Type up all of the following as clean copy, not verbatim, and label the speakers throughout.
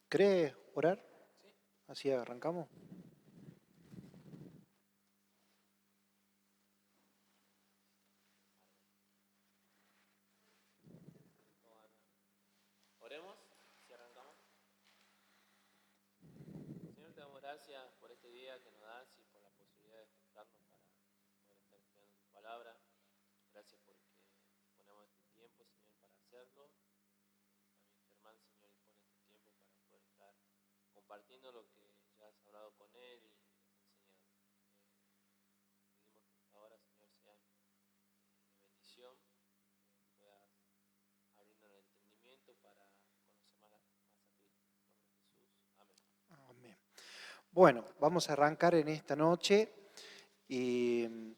Speaker 1: ¿Cree orar? Así arrancamos.
Speaker 2: Oremos, si arrancamos. Señor, te damos gracias por este día que nos das y por la posibilidad de escucharnos para poder estar estudiando tu palabra. Gracias porque ponemos este tiempo, Señor, para hacerlo. También Germán, Señor, dispone este tiempo para poder estar compartiendo lo que ya has hablado con él y enseñado. Pedimos que esta hora, Señor, sea de bendición, que puedas abrirnos el entendimiento para conocer más a Cristo. En nombre de Jesús, amén.
Speaker 1: Amén. Bueno, vamos a arrancar en esta noche y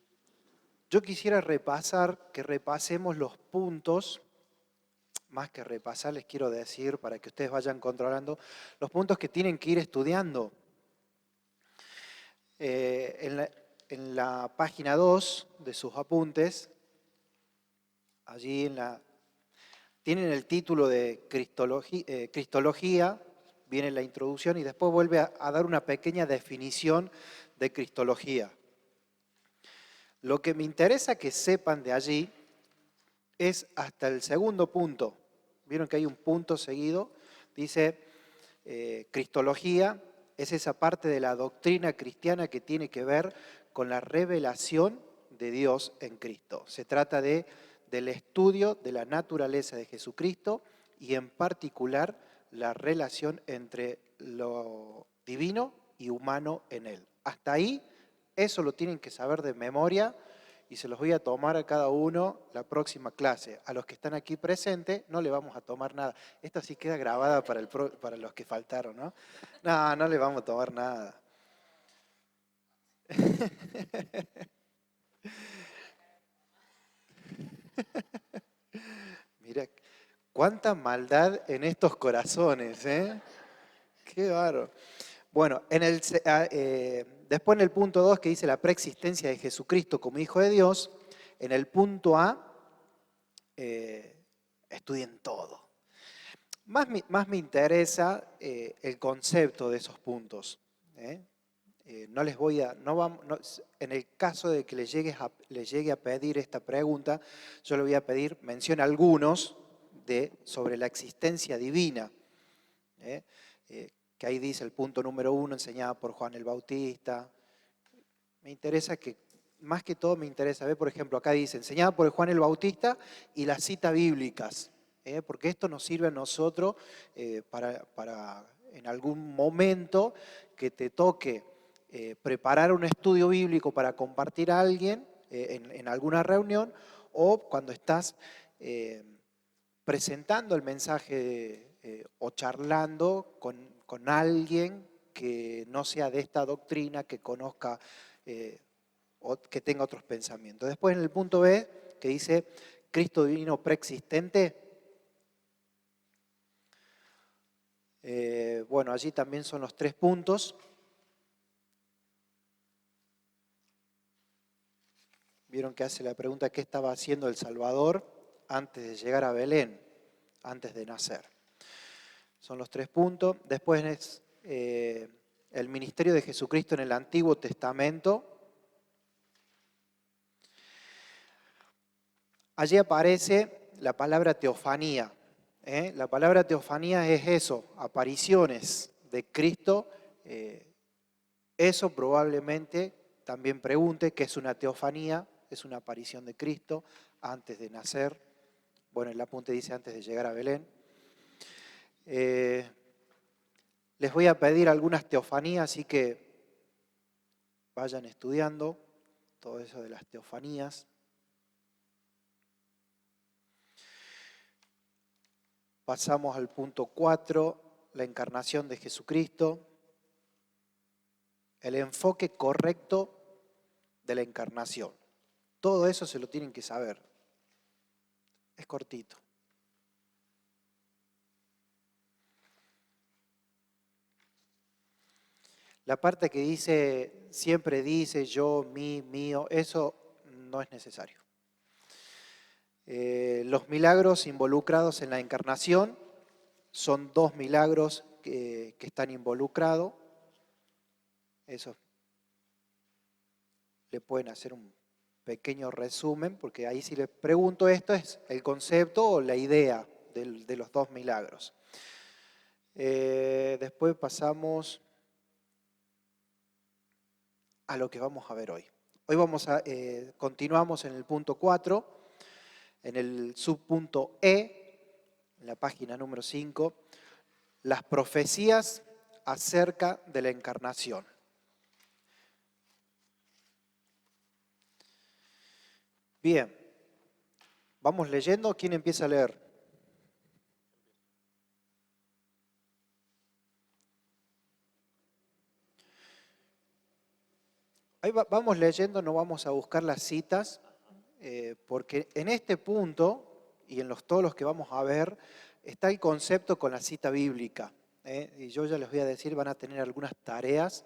Speaker 1: yo quisiera que repasemos los puntos, más que repasar les quiero decir para que ustedes vayan controlando los puntos que tienen que ir estudiando. En la página 2 de sus apuntes, allí tienen el título de Cristología, viene la introducción y después vuelve a dar una pequeña definición de Cristología. Lo que me interesa que sepan de allí es hasta el segundo punto. Vieron que hay un punto seguido, dice Cristología, es esa parte de la doctrina cristiana que tiene que ver con la revelación de Dios en Cristo. Se trata del estudio de la naturaleza de Jesucristo y en particular la relación entre lo divino y humano en Él. Hasta ahí, eso lo tienen que saber de memoria y se los voy a tomar a cada uno la próxima clase. A los que están aquí presentes no le vamos a tomar nada. Esta sí queda grabada para los que faltaron, ¿no? No, no le vamos a tomar nada. Mira, cuánta maldad en estos corazones, ¿eh? Qué bárbaro. Bueno, después en el punto 2 que dice la preexistencia de Jesucristo como Hijo de Dios, en el punto A, estudien todo. Más me interesa el concepto de esos puntos. No les voy a, no vamos, no, en el caso de que les llegue a pedir esta pregunta, yo le voy a pedir, mencione algunos sobre la existencia divina. Que ahí dice el punto número 1, enseñada por Juan el Bautista. Me interesa más que todo me interesa ver, por ejemplo, acá dice, enseñada por Juan el Bautista y las citas bíblicas, porque esto nos sirve a nosotros para en algún momento que te toque preparar un estudio bíblico para compartir a alguien en alguna reunión o cuando estás presentando el mensaje o charlando con alguien que no sea de esta doctrina, que conozca o que tenga otros pensamientos. Después en el punto B, que dice Cristo divino preexistente, bueno, allí también son los 3 puntos. Vieron que hace la pregunta, ¿qué estaba haciendo el Salvador antes de llegar a Belén, antes de nacer? Son los 3 puntos. Después es el ministerio de Jesucristo en el Antiguo Testamento. Allí aparece la palabra teofanía. La palabra teofanía es eso, apariciones de Cristo. Eso probablemente también pregunte qué es una teofanía, es una aparición de Cristo antes de nacer. Bueno, el apunte dice antes de llegar a Belén. Les voy a pedir algunas teofanías, así que vayan estudiando todo eso de las teofanías. Pasamos al punto 4, la encarnación de Jesucristo. El enfoque correcto de la encarnación. Todo eso se lo tienen que saber. Es cortito. La parte que dice, siempre dice yo, mí, mío, eso no es necesario. Los milagros involucrados en la encarnación son 2 milagros que están involucrados. Eso le pueden hacer un pequeño resumen, porque ahí si les pregunto esto es el concepto o la idea de los dos milagros. Después pasamos a lo que vamos a ver hoy. Hoy continuamos en el punto 4, en el subpunto E, en la página número 5, las profecías acerca de la encarnación. Bien, vamos leyendo. ¿Quién empieza a leer? Ahí vamos leyendo, no vamos a buscar las citas, porque en este punto y en todos los que vamos a ver está el concepto con la cita bíblica. Y yo ya les voy a decir, van a tener algunas tareas.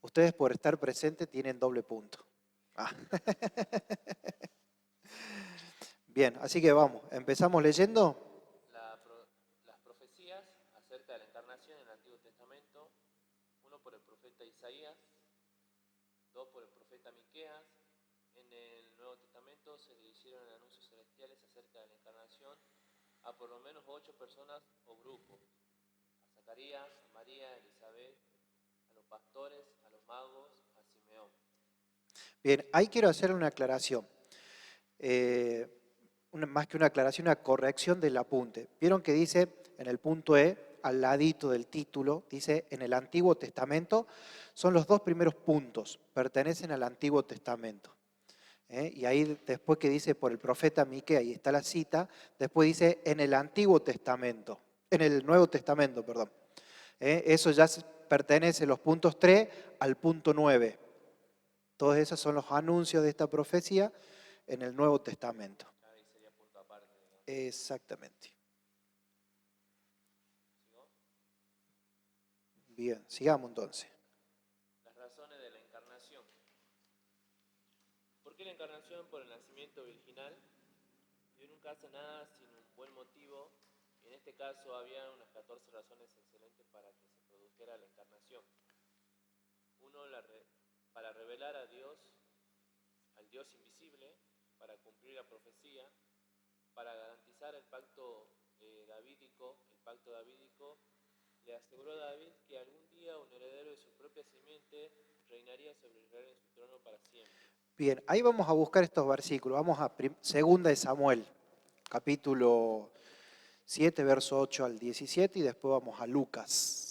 Speaker 1: Ustedes por estar presentes tienen doble punto. Ah. Bien, así que vamos, empezamos leyendo.
Speaker 2: Las profecías acerca de la encarnación en el Antiguo Testamento, uno por el profeta Isaías, dos por el profeta Miqueas. En el Nuevo Testamento se le hicieron anuncios celestiales acerca de la encarnación a por lo menos 8 personas o grupos: a Zacarías, a María, a Elizabeth, a los pastores, a los magos, a Simeón.
Speaker 1: Bien, ahí quiero hacer una aclaración. Más que una aclaración, una corrección del apunte. Vieron que dice en el punto E, al ladito del título, dice en el Antiguo Testamento, son los dos primeros puntos, pertenecen al Antiguo Testamento. Y ahí después que dice por el profeta Miqueas, ahí está la cita, después dice en el Antiguo Testamento, en el Nuevo Testamento, perdón. Eso ya pertenece, los puntos 3 al punto 9. Todos esos son los anuncios de esta profecía en el Nuevo Testamento.
Speaker 2: Ahí sería punto aparte, ¿no?
Speaker 1: Exactamente. ¿Sigo? Bien, sigamos entonces.
Speaker 2: Las razones de la encarnación. ¿Por qué la encarnación? Por el nacimiento virginal. Dios nunca hace nada sin un buen motivo. En este caso había unas 14 razones excelentes para que se produjera la encarnación. Uno, para revelar a Dios, al Dios invisible, para cumplir la profecía, para garantizar el pacto davídico. El pacto davídico le aseguró a David que algún día un heredero de su propia simiente reinaría sobre Israel en su trono para siempre.
Speaker 1: Bien, ahí vamos a buscar estos versículos. Vamos a 2 de Samuel, capítulo 7, verso 8 al 17, y después vamos a Lucas.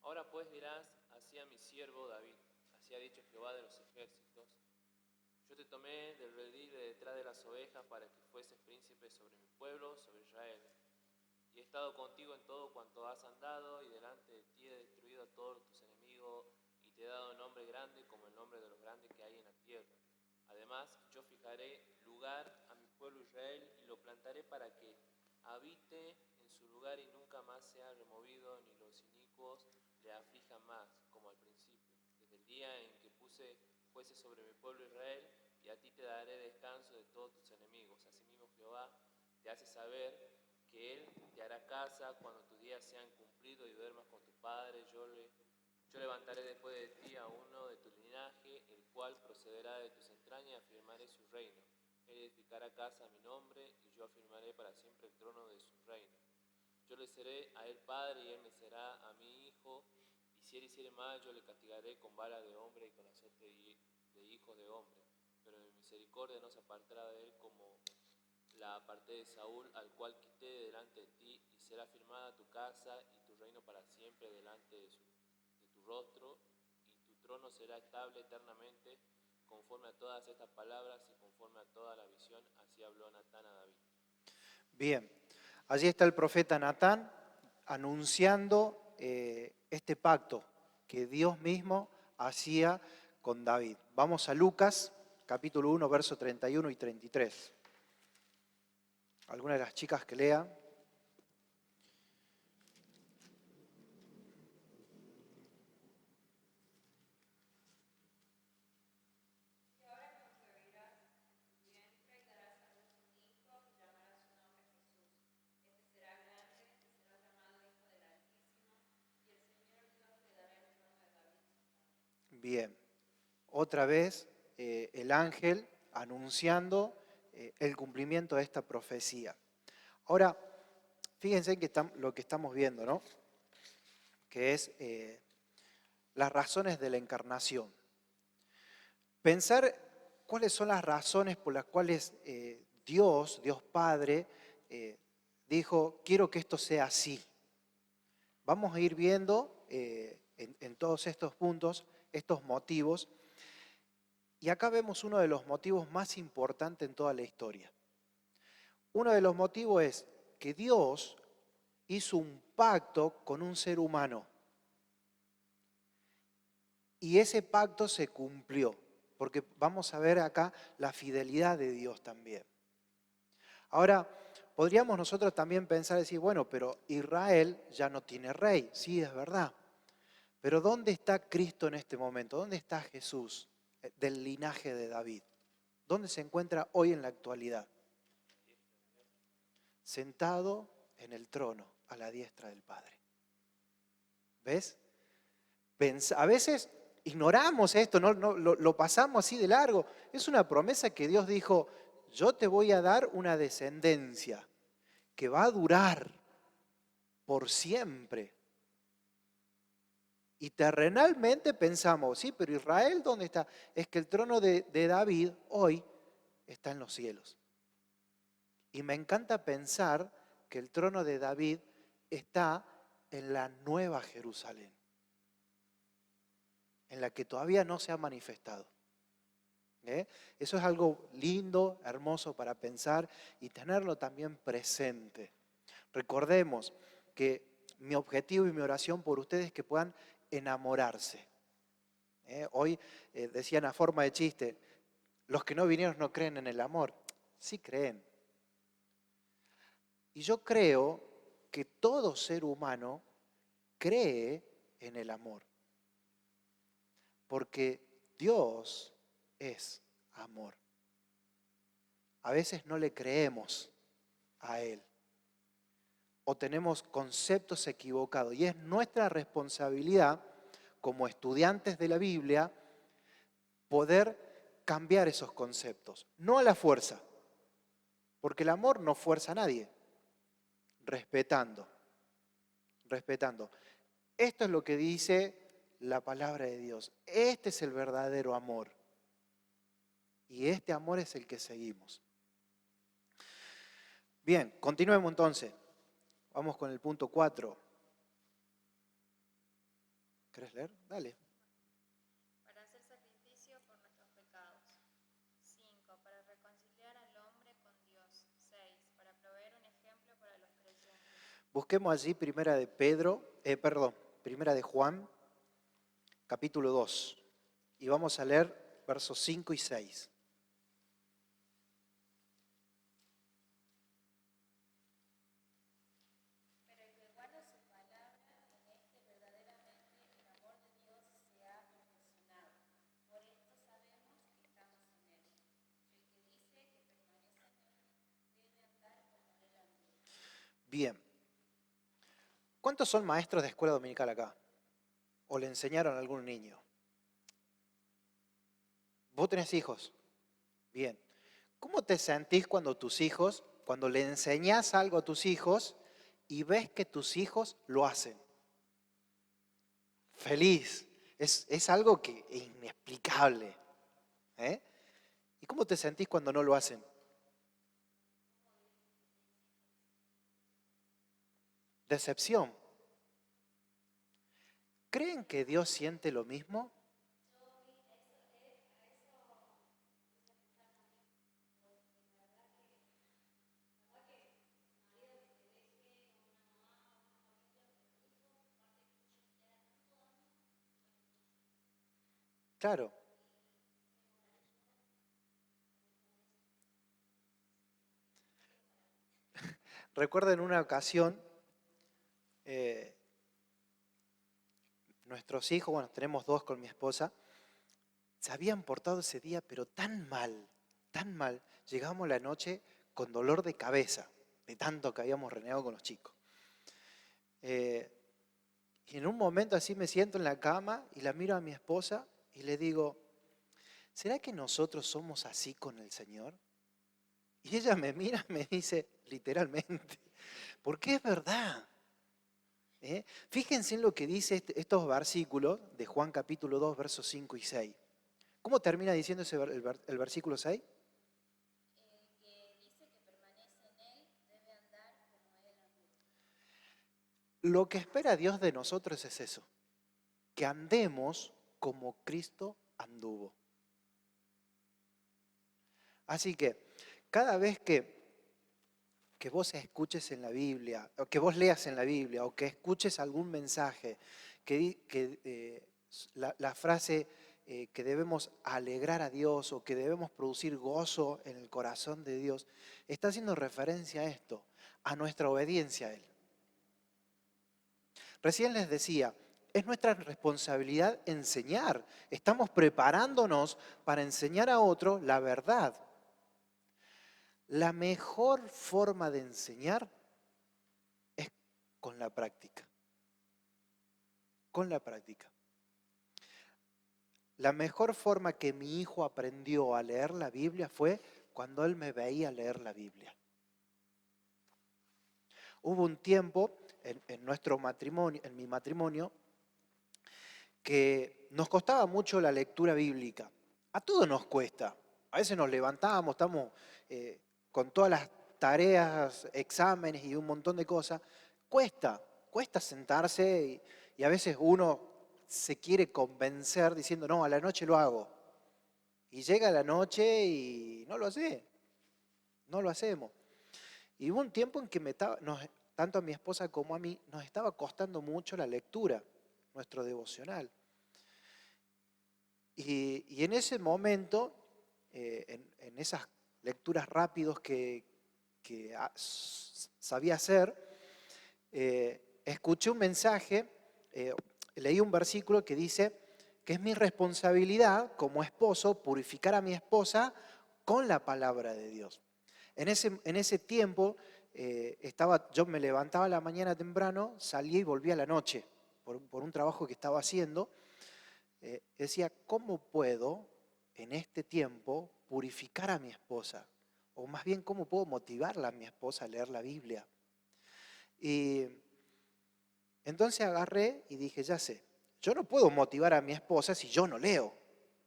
Speaker 2: Ahora pues dirás así a mi siervo David, así ha dicho Jehová de los ejércitos: yo te tomé del redil de detrás de las ovejas para que fueses príncipe sobre mi pueblo, sobre Israel. Y he estado contigo en todo cuanto has andado, y delante de ti he destruido a todos tus enemigos, y te he dado nombre grande como el nombre de los grandes que hay en la tierra. Además, yo fijaré lugar a mi pueblo Israel, y lo plantaré para que habite en su lugar y nunca más sea removido, ni los inicuos le aflijan más, como al principio, desde el día en que fuese sobre mi pueblo Israel, y a ti te daré descanso de todos tus enemigos. Asimismo Jehová te hace saber que Él te hará casa cuando tus días sean cumplidos y duermas con tu padre. Yo levantaré después de ti a uno de tu linaje, el cual procederá de tus entrañas, y afirmaré su reino. Él edificará casa a mi nombre, y yo afirmaré para siempre el trono de su reino. Yo le seré a él padre, y él me será a mi hijo, y si él hiciere mal, yo le castigaré con vara de hombre y con azote de hijos de hombre. Pero mi misericordia no se apartará de él como la aparté de Saúl, al cual quité de delante de ti, y será firmada tu casa y tu reino para siempre delante de tu rostro, y tu trono será estable eternamente. Conforme a todas estas palabras y conforme a toda la visión, así habló Natán a David.
Speaker 1: Bien, allí está el profeta Natán anunciando este pacto que Dios mismo hacía con David. Vamos a Lucas, capítulo 1, verso 31 y 33. ¿Alguna de las chicas que lean? Bien, otra vez el ángel anunciando el cumplimiento de esta profecía. Ahora, fíjense que lo que estamos viendo, ¿no? Que es las razones de la encarnación. Pensar cuáles son las razones por las cuales Dios Padre, dijo, quiero que esto sea así. Vamos a ir viendo en todos estos puntos, estos motivos, y acá vemos uno de los motivos más importantes en toda la historia. Uno de los motivos es que Dios hizo un pacto con un ser humano, y ese pacto se cumplió, porque vamos a ver acá la fidelidad de Dios también. Ahora, podríamos nosotros también pensar, decir, bueno, pero Israel ya no tiene rey. Sí, es verdad. Pero ¿dónde está Cristo en este momento? ¿Dónde está Jesús del linaje de David? ¿Dónde se encuentra hoy en la actualidad? Sentado en el trono, a la diestra del Padre. ¿Ves? A veces ignoramos esto, no, lo pasamos así de largo. Es una promesa que Dios dijo, yo te voy a dar una descendencia que va a durar por siempre. Y terrenalmente pensamos, sí, pero Israel, ¿dónde está? Es que el trono de David hoy está en los cielos. Y me encanta pensar que el trono de David está en la nueva Jerusalén, en la que todavía no se ha manifestado. Eso es algo lindo, hermoso para pensar y tenerlo también presente. Recordemos que mi objetivo y mi oración por ustedes es que puedan enamorarse. Hoy decían a forma de chiste, los que no vinieron no creen en el amor. Sí creen. Y yo creo que todo ser humano cree en el amor. Porque Dios es amor. A veces no le creemos a Él. O tenemos conceptos equivocados. Y es nuestra responsabilidad como estudiantes de la Biblia poder cambiar esos conceptos. No a la fuerza. Porque el amor no fuerza a nadie. Respetando. Respetando. Esto es lo que dice la palabra de Dios. Este es el verdadero amor. Y este amor es el que seguimos. Bien, continuemos entonces. Vamos con el punto 4. ¿Querés leer? Dale.
Speaker 3: Para hacer sacrificio por nuestros pecados. 5. Para reconciliar al hombre con Dios. 6. Para proveer un ejemplo para los creyentes.
Speaker 1: Busquemos allí primera de Juan, capítulo 2. Y vamos a leer versos 5 y 6.
Speaker 3: Pero el que guarda su palabra, en este verdaderamente el amor de Dios se ha perfeccionado. Por esto sabemos que estamos en él. El que dice que permanece en él debe andar como él andó.
Speaker 1: Bien. ¿Cuántos son maestros de escuela dominical acá? ¿O le enseñaron a algún niño? ¿Vos tenés hijos? Bien. ¿Cómo te sentís cuando le enseñás algo a tus hijos y ves que tus hijos lo hacen? Feliz. Es algo que es inexplicable. ¿Y cómo te sentís cuando no lo hacen? Decepción. ¿Creen que Dios siente lo mismo? Claro. Recuerdo en una ocasión, nuestros hijos, bueno, tenemos dos con mi esposa, se habían portado ese día, pero tan mal, tan mal. Llegamos la noche con dolor de cabeza, de tanto que habíamos renegado con los chicos. Y en un momento así me siento en la cama y la miro a mi esposa y le digo, ¿será que nosotros somos así con el Señor? Y ella me mira y me dice, literalmente, porque es verdad. Fíjense en lo que dice estos versículos de Juan capítulo 2, versos 5 y 6. ¿Cómo termina diciendo el versículo 6?
Speaker 3: El que dice que permanece en él debe andar como él anduvo.
Speaker 1: Lo que espera Dios de nosotros es eso, que andemos como Cristo anduvo. Así que cada vez que vos escuches en la Biblia, o que vos leas en la Biblia, o que escuches algún mensaje, la frase que debemos alegrar a Dios o que debemos producir gozo en el corazón de Dios, está haciendo referencia a esto, a nuestra obediencia a Él. Recién les decía, es nuestra responsabilidad enseñar. Estamos preparándonos para enseñar a otro la verdad. La mejor forma de enseñar es con la práctica. Con la práctica. La mejor forma que mi hijo aprendió a leer la Biblia fue cuando él me veía leer la Biblia. Hubo un tiempo en nuestro matrimonio, en mi matrimonio, que nos costaba mucho la lectura bíblica. A todos nos cuesta. A veces nos levantamos, estamos con todas las tareas, exámenes y un montón de cosas. Cuesta sentarse y a veces uno se quiere convencer diciendo, no, a la noche lo hago. Y llega la noche y no lo hace, no lo hacemos. Y hubo un tiempo en que tanto a mi esposa como a mí nos estaba costando mucho la lectura, nuestro devocional. Y en ese momento, en esas lecturas rápidas que sabía hacer, escuché un mensaje, leí un versículo que dice que es mi responsabilidad como esposo purificar a mi esposa con la palabra de Dios. En ese tiempo yo me levantaba a la mañana temprano, salía y volvía a la noche por un trabajo que estaba haciendo. Decía, ¿cómo puedo en este tiempo purificar a mi esposa? O más bien, ¿cómo puedo motivarla a mi esposa a leer la Biblia? Y entonces agarré y dije, ya sé, yo no puedo motivar a mi esposa si yo no leo.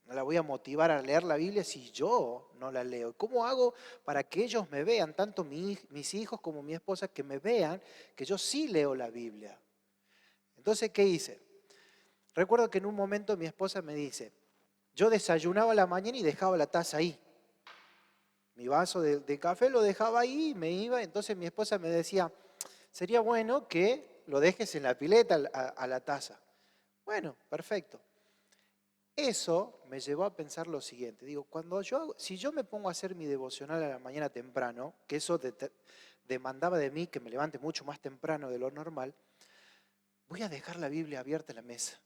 Speaker 1: No la voy a motivar a leer la Biblia si yo no la leo. ¿Cómo hago para que ellos me vean, tanto mis hijos como mi esposa, que me vean que yo sí leo la Biblia? Entonces, ¿qué hice? Recuerdo que en un momento mi esposa me dice, yo desayunaba a la mañana y dejaba la taza ahí. Mi vaso de café lo dejaba ahí y me iba. Entonces mi esposa me decía, sería bueno que lo dejes en la pileta a la taza. Bueno, perfecto. Eso me llevó a pensar lo siguiente. Digo, si yo me pongo a hacer mi devocional a la mañana temprano, que eso demandaba de mí que me levante mucho más temprano de lo normal, voy a dejar la Biblia abierta en la mesa.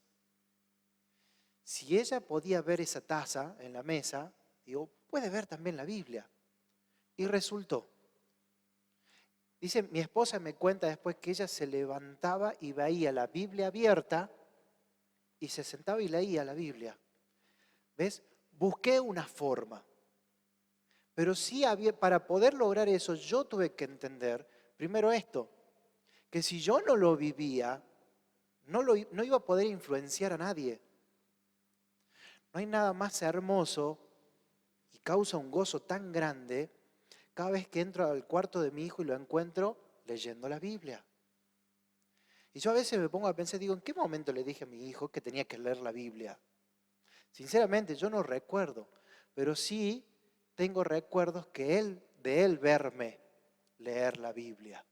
Speaker 1: Si ella podía ver esa taza en la mesa, digo, puede ver también la Biblia. Y resultó. Dice, mi esposa me cuenta después que ella se levantaba y veía la Biblia abierta y se sentaba y leía la Biblia. ¿Ves? Busqué una forma. Pero sí para poder lograr eso, yo tuve que entender, primero esto, que si yo no lo vivía, no iba a poder influenciar a nadie. No hay nada más hermoso y causa un gozo tan grande cada vez que entro al cuarto de mi hijo y lo encuentro leyendo la Biblia. Y yo a veces me pongo a pensar, digo, ¿en qué momento le dije a mi hijo que tenía que leer la Biblia? Sinceramente, yo no recuerdo, pero sí tengo recuerdos de él verme leer la Biblia.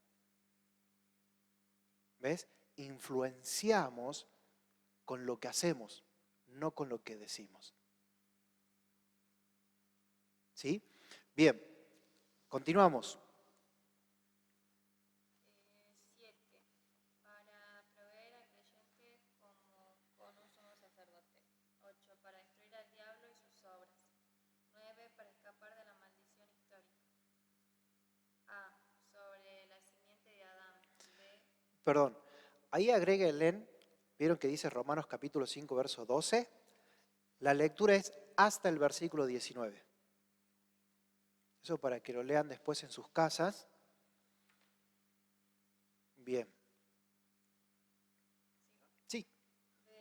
Speaker 1: ¿Ves? Influenciamos con lo que hacemos, no con lo que decimos. ¿Sí? Bien, continuamos.
Speaker 3: 7. Para proveer al creyente como con un sumo sacerdote. 8. Para destruir al diablo y sus obras. 9. Para escapar de la maldición histórica. A. Sobre la simiente de Adán. B.
Speaker 1: Perdón, ahí agreguenle, ¿vieron que dice Romanos capítulo 5, verso 12? La lectura es hasta el versículo 19. Eso para que lo lean después en sus casas. Bien. Sí.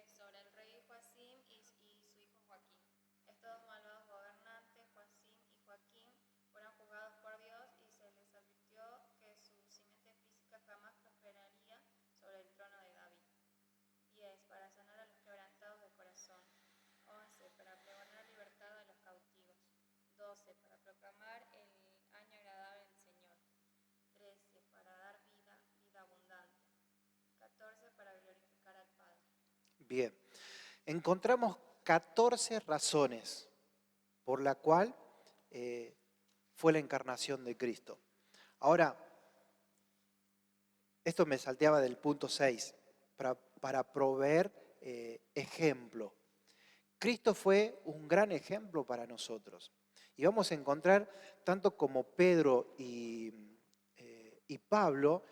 Speaker 3: Sobre el rey Joacim y su hijo Joaquín. Estos dos malvados gobernantes, Joacim y Joaquín, fueron juzgados por Dios y se les advirtió que su simiente física jamás prosperaría sobre el trono de David. 10. Para sanar a los quebrantados de corazón. 11. Para pregonar libertad a los cautivos. 12. Para proclamar el año agradable del Señor. 13. Para dar vida abundante. 14. Para glorificar al Padre.
Speaker 1: Bien. Encontramos 14 razones por la cual fue la encarnación de Cristo. Ahora, esto me salteaba del punto 6, para proveer ejemplo. Cristo fue un gran ejemplo para nosotros. Y vamos a encontrar, tanto como Pedro y Pablo,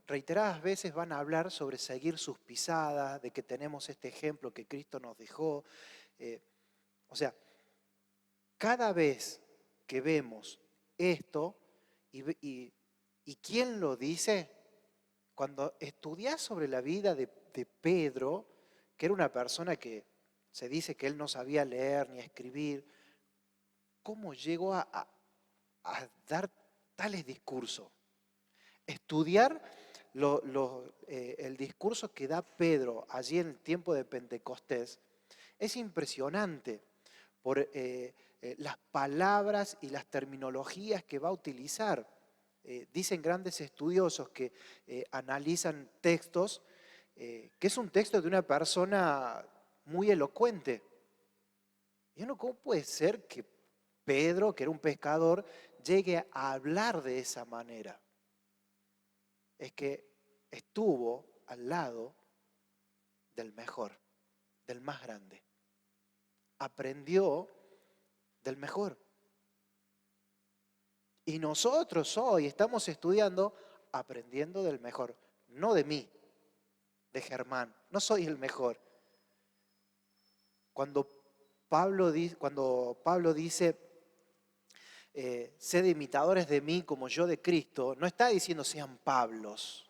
Speaker 1: reiteradas veces van a hablar sobre seguir sus pisadas, de que tenemos este ejemplo que Cristo nos dejó. O sea, cada vez que vemos esto, y ¿quién lo dice? Cuando estudiás sobre la vida de Pedro, que era una persona que se dice que él no sabía leer ni escribir, ¿cómo llegó a dar tales discursos? Estudiar el discurso que da Pedro allí en el tiempo de Pentecostés es impresionante por las palabras y las terminologías que va a utilizar. Dicen grandes estudiosos que analizan textos, que es un texto de una persona muy elocuente. Y uno, ¿cómo puede ser que Pedro, que era un pescador, llegue a hablar de esa manera? Es que estuvo al lado del mejor, del más grande. Aprendió del mejor. Y nosotros hoy estamos estudiando, aprendiendo del mejor. No de mí, de Germán. No soy el mejor. Cuando Pablo dice, sed imitadores de mí como yo de Cristo, no está diciendo sean Pablos.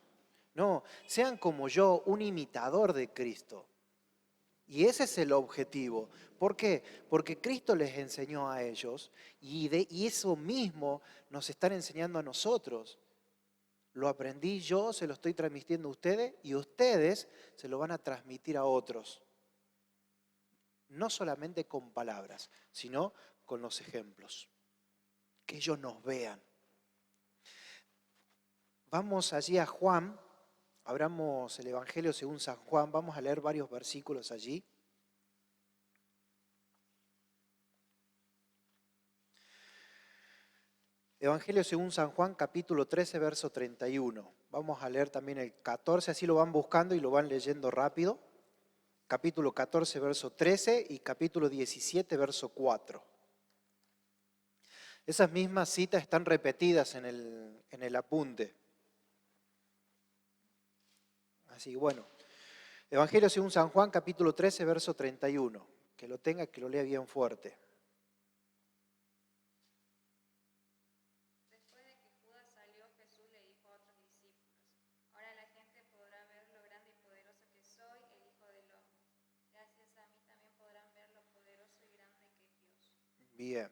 Speaker 1: No, sean como yo, un imitador de Cristo. Y ese es el objetivo. ¿Por qué? Porque Cristo les enseñó a ellos y eso mismo nos están enseñando a nosotros. Lo aprendí yo, se lo estoy transmitiendo a ustedes y ustedes se lo van a transmitir a otros. No solamente con palabras, sino con los ejemplos. Que ellos nos vean. Vamos allí a Juan, abramos el Evangelio según San Juan, vamos a leer varios versículos allí. Evangelio según San Juan, capítulo 13, verso 31. Vamos a leer también el 14, así lo van buscando y lo van leyendo rápido. Capítulo 14, verso 13 y capítulo 17, verso 4. Esas mismas citas están repetidas en el apunte. Así que bueno, Evangelio según San Juan, capítulo 13, verso 31. Que lo tenga, que lo lea bien fuerte.
Speaker 3: Después de que Judas salió, Jesús le dijo a otros discípulos: Ahora la gente podrá ver lo grande y poderoso que soy, el Hijo del Hombre. Gracias a mí también podrán ver lo poderoso y grande que es Dios.
Speaker 1: Bien,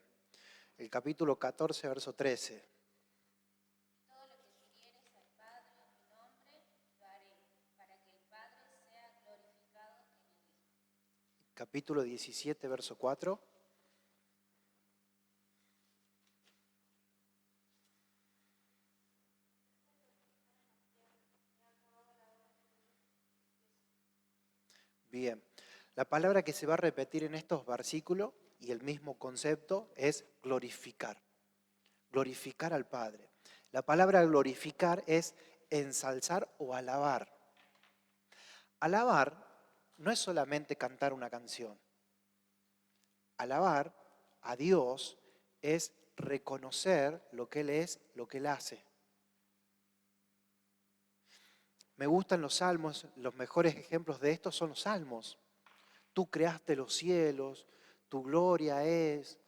Speaker 1: el capítulo 14, verso 13.
Speaker 3: Todo lo que pidiereis al Padre en mi nombre, lo haré, para que el Padre sea glorificado en el Hijo.
Speaker 1: Capítulo 17, verso 4. Bien, la palabra que se va a repetir en estos versículos y el mismo concepto es glorificar. Glorificar al Padre. La palabra glorificar es ensalzar o alabar. Alabar no es solamente cantar una canción. Alabar a Dios es reconocer lo que Él es, lo que Él hace. Me gustan los salmos, los mejores ejemplos de esto son los salmos. Tú creaste los cielos, tu gloria es,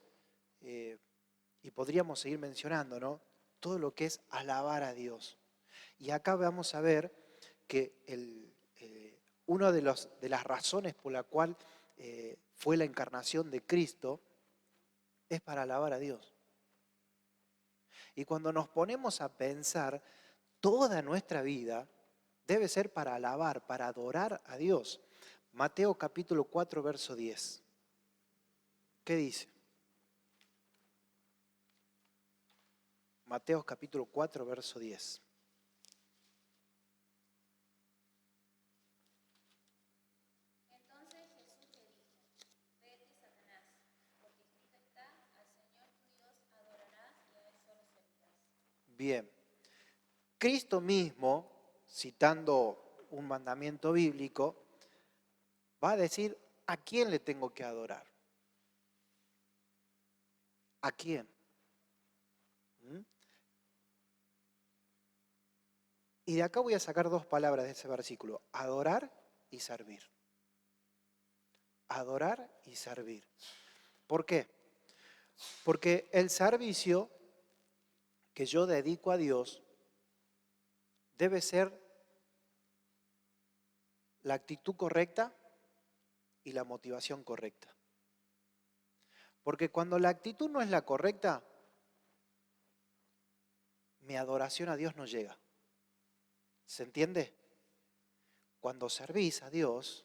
Speaker 1: y podríamos seguir mencionando, ¿no? Todo lo que es alabar a Dios. Y acá vamos a ver que una de las razones por la cual fue la encarnación de Cristo es para alabar a Dios. Y cuando nos ponemos a pensar, toda nuestra vida debe ser para alabar, para adorar a Dios. Mateo capítulo 4, verso 10. ¿Qué dice? Mateo capítulo 4, verso 10.
Speaker 3: Entonces Jesús le dijo, vete, Satanás, porque escrito está, al Señor tu Dios adorarás y a Él solo servirás.
Speaker 1: Bien. Cristo mismo, citando un mandamiento bíblico, va a decir a quién le tengo que adorar. ¿A quién? ¿Mm? Y de acá voy a sacar dos palabras de ese versículo, adorar y servir. Adorar y servir. ¿Por qué? Porque el servicio que yo dedico a Dios debe ser la actitud correcta y la motivación correcta. Porque cuando la actitud no es la correcta, mi adoración a Dios no llega. ¿Se entiende? Cuando servís a Dios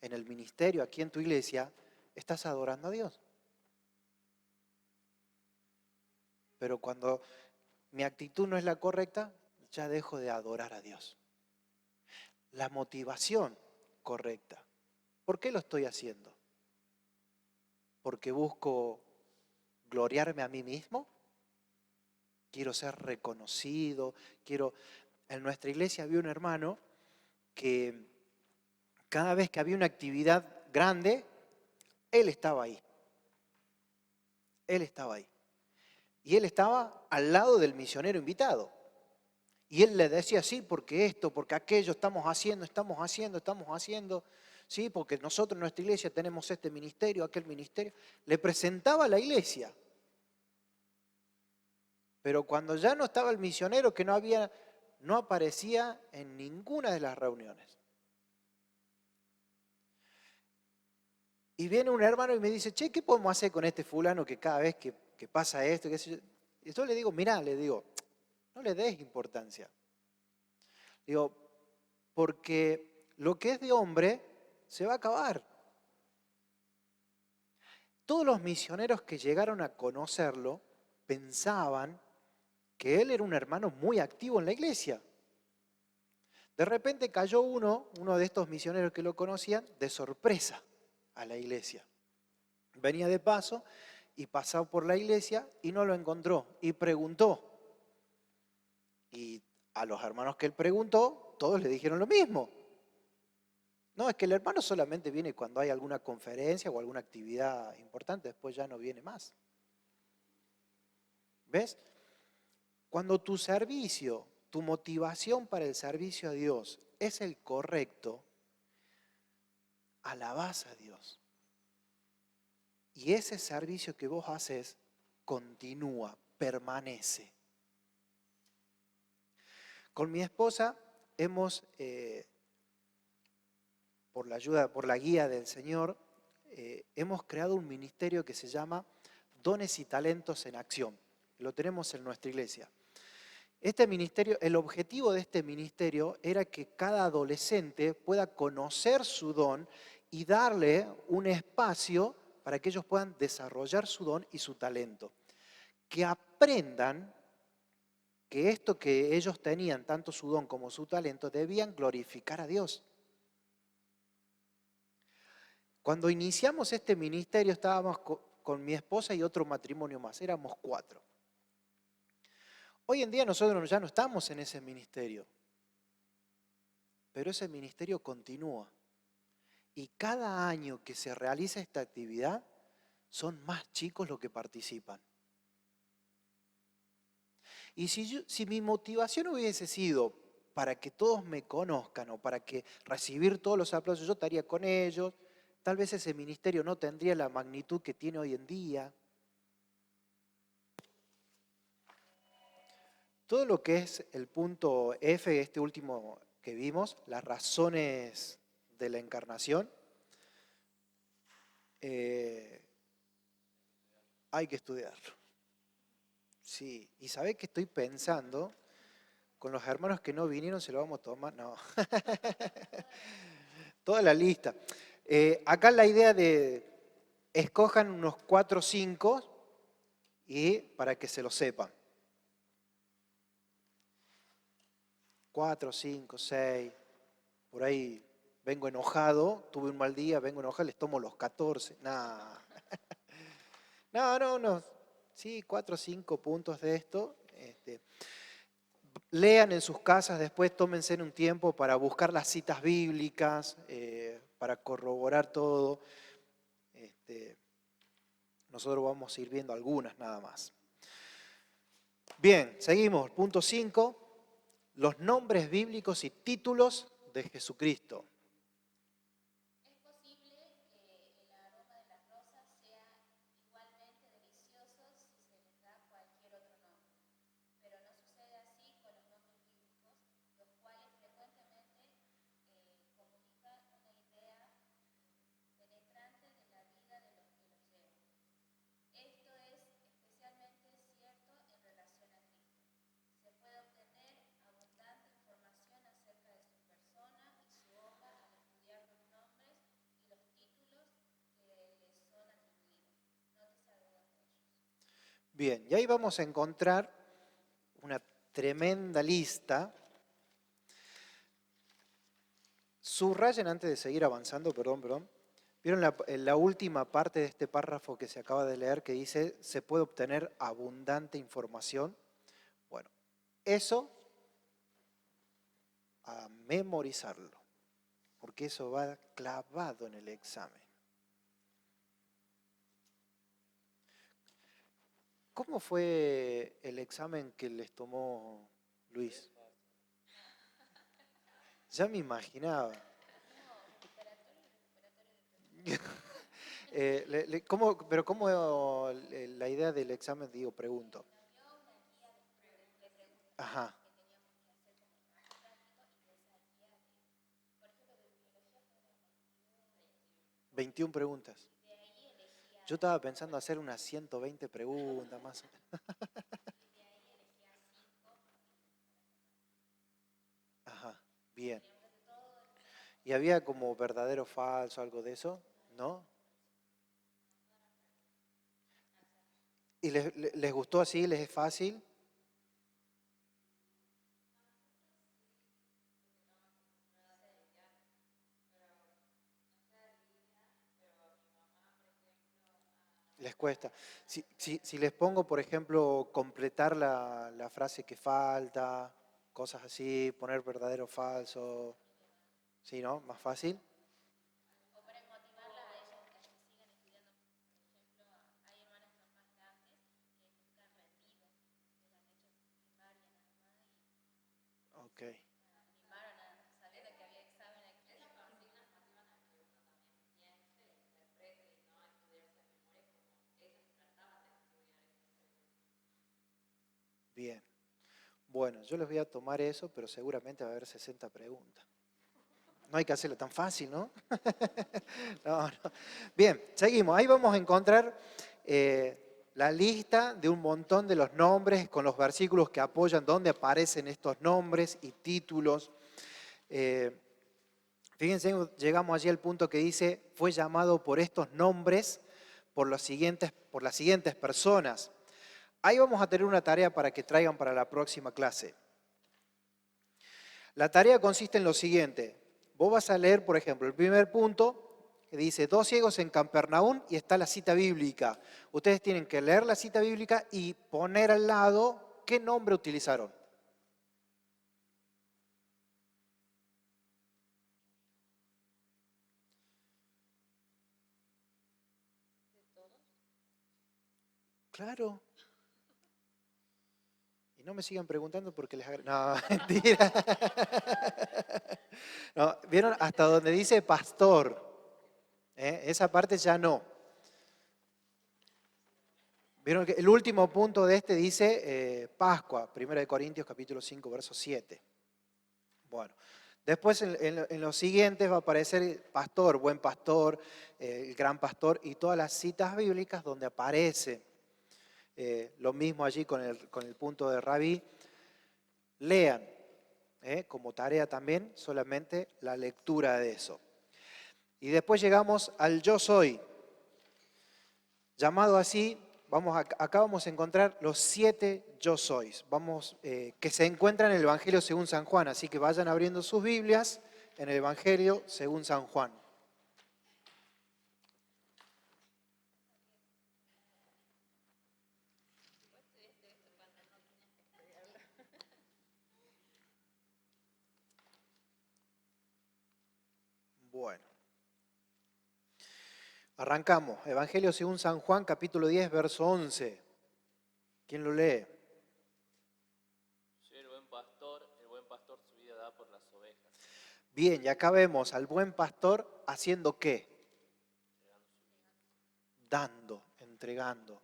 Speaker 1: en el ministerio, aquí en tu iglesia, estás adorando a Dios. Pero cuando mi actitud no es la correcta, ya dejo de adorar a Dios. La motivación correcta. ¿Por qué lo estoy haciendo? ¿Porque busco gloriarme a mí mismo? Quiero ser reconocido, En nuestra iglesia había un hermano que cada vez que había una actividad grande, él estaba ahí. Él estaba ahí. Y él estaba al lado del misionero invitado. Y él le decía, sí, porque esto, porque aquello, estamos haciendo, sí, porque nosotros en nuestra iglesia tenemos este ministerio, aquel ministerio. Le presentaba a la iglesia. Pero cuando ya no estaba el misionero, que no aparecía en ninguna de las reuniones. Y viene un hermano y me dice, che, ¿qué podemos hacer con este fulano que cada vez que pasa esto? Qué sé yo? Y yo le digo, mirá, no le des importancia. Digo, porque lo que es de hombre se va a acabar. Todos los misioneros que llegaron a conocerlo pensaban que él era un hermano muy activo en la iglesia. De repente cayó uno de estos misioneros que lo conocían, de sorpresa a la iglesia. Venía de paso y pasó por la iglesia y no lo encontró y preguntó. Y a los hermanos que él preguntó, todos le dijeron lo mismo. No, es que el hermano solamente viene cuando hay alguna conferencia o alguna actividad importante, después ya no viene más. ¿Ves? Cuando tu servicio, tu motivación para el servicio a Dios es el correcto, alabás a Dios. Y ese servicio que vos haces continúa, permanece. Con mi esposa hemos, por la ayuda, por la guía del Señor, hemos creado un ministerio que se llama Dones y Talentos en Acción. Lo tenemos en nuestra iglesia. Este ministerio, el objetivo de este ministerio era que cada adolescente pueda conocer su don y darle un espacio para que ellos puedan desarrollar su don y su talento. Que aprendan que esto que ellos tenían, tanto su don como su talento, debían glorificar a Dios. Cuando iniciamos este ministerio estábamos con mi esposa y otro matrimonio más, éramos 4. Hoy en día nosotros ya no estamos en ese ministerio, pero ese ministerio continúa. Y cada año que se realiza esta actividad, son más chicos los que participan. Y si mi motivación hubiese sido para que todos me conozcan o para que recibir todos los aplausos, yo estaría con ellos, Tal vez ese ministerio no tendría la magnitud que tiene hoy en día. Todo lo que es el punto F, este último que vimos, las razones de la encarnación, hay que estudiarlo. Sí, y ¿sabés qué estoy pensando? Con los hermanos que no vinieron se lo vamos a tomar, no. Toda la lista. Acá la idea de escojan unos 4 o 5 y para que se lo sepan. 4, 5, 6, por ahí vengo enojado, tuve un mal día, vengo enojado, les tomo los 14. Nah. No. Sí, 4 o 5 puntos de esto. Lean en sus casas, después tómense un tiempo para buscar las citas bíblicas, para corroborar todo. Nosotros vamos a ir viendo algunas nada más. Bien, seguimos. Punto 5. Los nombres bíblicos y títulos de Jesucristo.
Speaker 3: Es posible que el aroma de las rosas sea igualmente delicioso si se les da cualquier otro nombre, pero no sucede así con los nombres bíblicos, los cuales frecuentemente comunican una idea penetrante de la vida de los que los llevan. Esto es especialmente cierto en relación a Cristo. Se puede obtener abundante información acerca de su persona y su obra al estudiar los nombres y los títulos que les son atribuidos. Nótese algunos de ellos.
Speaker 1: Bien, y ahí vamos a encontrar una tremenda lista. Subrayen antes de seguir avanzando, perdón. ¿Vieron la última parte de este párrafo que se acaba de leer que dice se puede obtener abundante información? Bueno, eso a memorizarlo, porque eso va clavado en el examen. ¿Cómo fue el examen que les tomó Luis? Ya me imaginaba. Pero ¿cómo la idea del examen, digo, pregunto? Ajá. 21 preguntas. Yo estaba pensando hacer unas 120 preguntas más. Ajá, bien. ¿Y había como verdadero o falso, algo de eso? ¿No? ¿Y les gustó así? ¿Les es fácil? Les cuesta. Si les pongo, por ejemplo, completar la frase que falta, cosas así, poner verdadero o falso, ¿sí, no? ¿Más fácil?
Speaker 3: O para motivarla a ellos a que sigan estudiando. Por ejemplo, hay hermanas que son más grandes que nunca han rendido, que lo han hecho primaria nada más y
Speaker 1: Ok.
Speaker 3: animaron a saber de que había examen aquí.
Speaker 1: Bien. Bueno, yo les voy a tomar eso, pero seguramente va a haber 60 preguntas. No hay que hacerlo tan fácil, ¿no? No. Bien, seguimos. Ahí vamos a encontrar la lista de un montón de los nombres con los versículos que apoyan dónde aparecen estos nombres y títulos. Fíjense, llegamos allí al punto que dice, fue llamado por estos nombres por las siguientes personas. Ahí vamos a tener una tarea para que traigan para la próxima clase. La tarea consiste en lo siguiente. Vos vas a leer, por ejemplo, el primer punto que dice 2 ciegos en Capernaum y está la cita bíblica. Ustedes tienen que leer la cita bíblica y poner al lado qué nombre utilizaron. Claro. Y no me sigan preguntando porque les No, mentira. No, ¿vieron hasta donde dice pastor? Esa parte ya no. Vieron que el último punto de este dice Pascua, 1 Corintios capítulo 5, verso 7. Bueno, después en los siguientes va a aparecer pastor, buen pastor, el gran pastor y todas las citas bíblicas donde aparece lo mismo allí con el punto de Rabí. Lean, como tarea también, solamente la lectura de eso. Y después llegamos al yo soy, llamado así. Acá vamos a encontrar los 7 yo sois, que se encuentran en el Evangelio según San Juan, así que vayan abriendo sus Biblias en el Evangelio según San Juan. Bueno, arrancamos. Evangelio según San Juan, capítulo 10, verso 11. ¿Quién lo lee?
Speaker 2: Soy el buen pastor su vida da por las ovejas.
Speaker 1: Bien, y acá vemos al buen pastor haciendo ¿qué? Dando, entregando.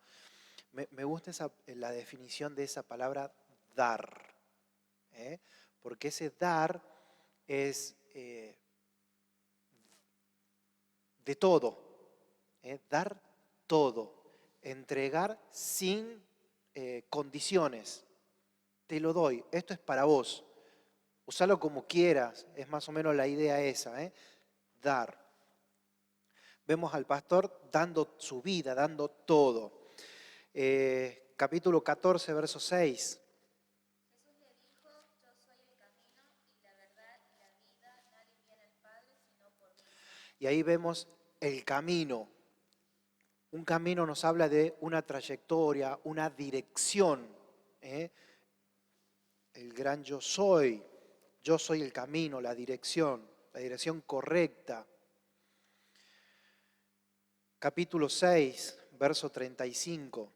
Speaker 1: Me gusta la definición de esa palabra dar, porque ese dar es de todo, dar todo, entregar sin condiciones. Te lo doy, esto es para vos, usalo como quieras, es más o menos la idea esa, dar. Vemos al pastor dando su vida, dando todo. Capítulo 14, verso 6.
Speaker 3: Jesús le dijo, yo soy el camino y la verdad y la vida, nadie viene al Padre sino por mí.
Speaker 1: Y ahí vemos el camino. Un camino nos habla de una trayectoria, una dirección. El gran yo soy el camino, la dirección correcta. Capítulo 6, verso 35.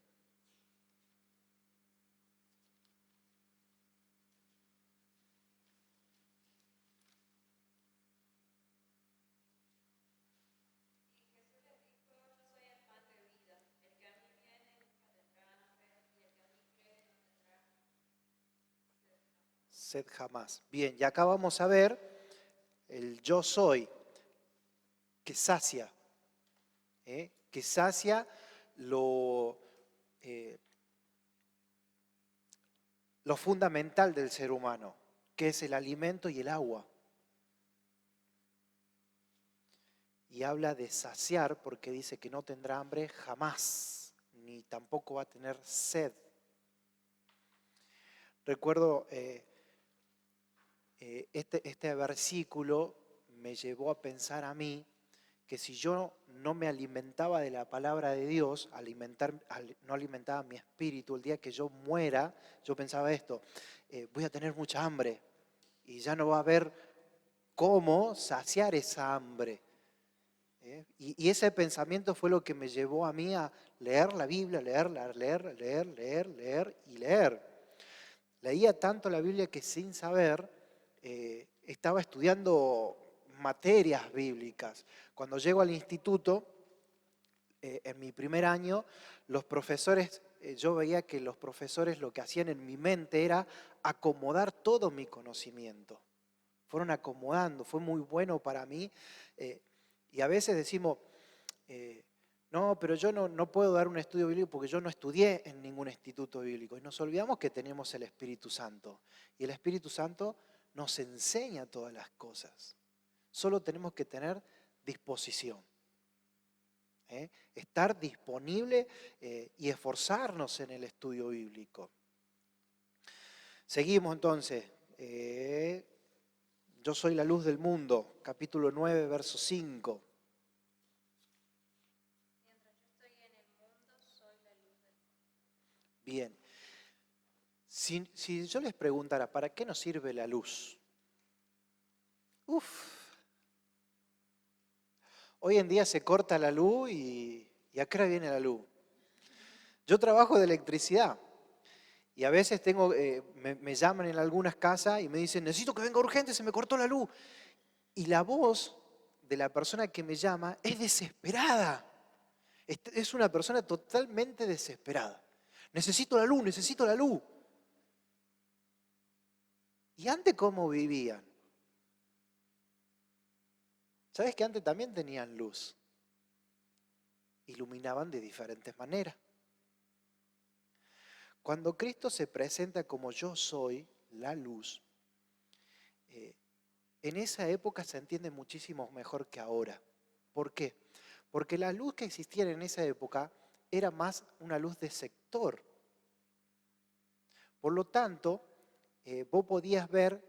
Speaker 1: Sed jamás. Bien, y acá vamos a ver el yo soy que sacia, lo fundamental del ser humano, que es el alimento y el agua. Y habla de saciar porque dice que no tendrá hambre jamás, ni tampoco va a tener sed. Recuerdo este versículo me llevó a pensar a mí que si yo no me alimentaba de la palabra de Dios, no alimentaba mi espíritu, el día que yo muera, yo pensaba esto, voy a tener mucha hambre y ya no va a haber cómo saciar esa hambre. Y ese pensamiento fue lo que me llevó a mí a leer la Biblia, leer y leer. Leía tanto la Biblia que sin saber estaba estudiando materias bíblicas. Cuando llego al instituto, en mi primer año, los profesores, yo veía que los profesores lo que hacían en mi mente era acomodar todo mi conocimiento. Fueron acomodando, fue muy bueno para mí. Y a veces decimos, no, pero yo no puedo dar un estudio bíblico porque yo no estudié en ningún instituto bíblico. Y nos olvidamos que tenemos el Espíritu Santo. Y el Espíritu Santo nos enseña todas las cosas. Solo tenemos que tener disposición. Estar disponible y esforzarnos en el estudio bíblico. Seguimos entonces. Yo soy la luz del mundo, capítulo 9, verso 5.
Speaker 3: Mientras yo estoy en el mundo, soy la luz del mundo.
Speaker 1: Bien. Si yo les preguntara, ¿para qué nos sirve la luz? Hoy en día se corta la luz y ¿a qué hora viene la luz? Yo trabajo de electricidad y a veces me llaman en algunas casas y me dicen, necesito que venga urgente, se me cortó la luz. Y la voz de la persona que me llama es desesperada. Es una persona totalmente desesperada. Necesito la luz, necesito la luz. ¿Y antes cómo vivían? ¿Sabes que antes también tenían luz? Iluminaban de diferentes maneras. Cuando Cristo se presenta como yo soy la luz, en esa época se entiende muchísimo mejor que ahora. ¿Por qué? Porque la luz que existía en esa época era más una luz de sector. Por lo tanto, vos podías ver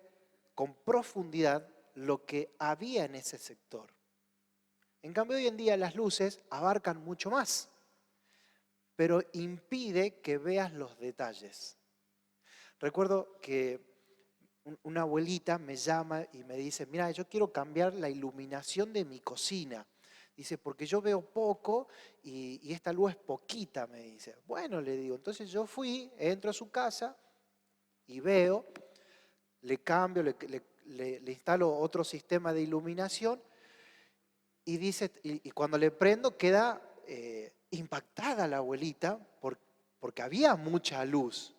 Speaker 1: con profundidad lo que había en ese sector. En cambio, hoy en día las luces abarcan mucho más, pero impide que veas los detalles. Recuerdo que una abuelita me llama y me dice, mira, yo quiero cambiar la iluminación de mi cocina. Dice, porque yo veo poco y esta luz es poquita, me dice. Bueno, le digo, entonces yo entro a su casa y veo, le cambio, le instalo otro sistema de iluminación y dice, y cuando le prendo queda impactada la abuelita porque había mucha luz.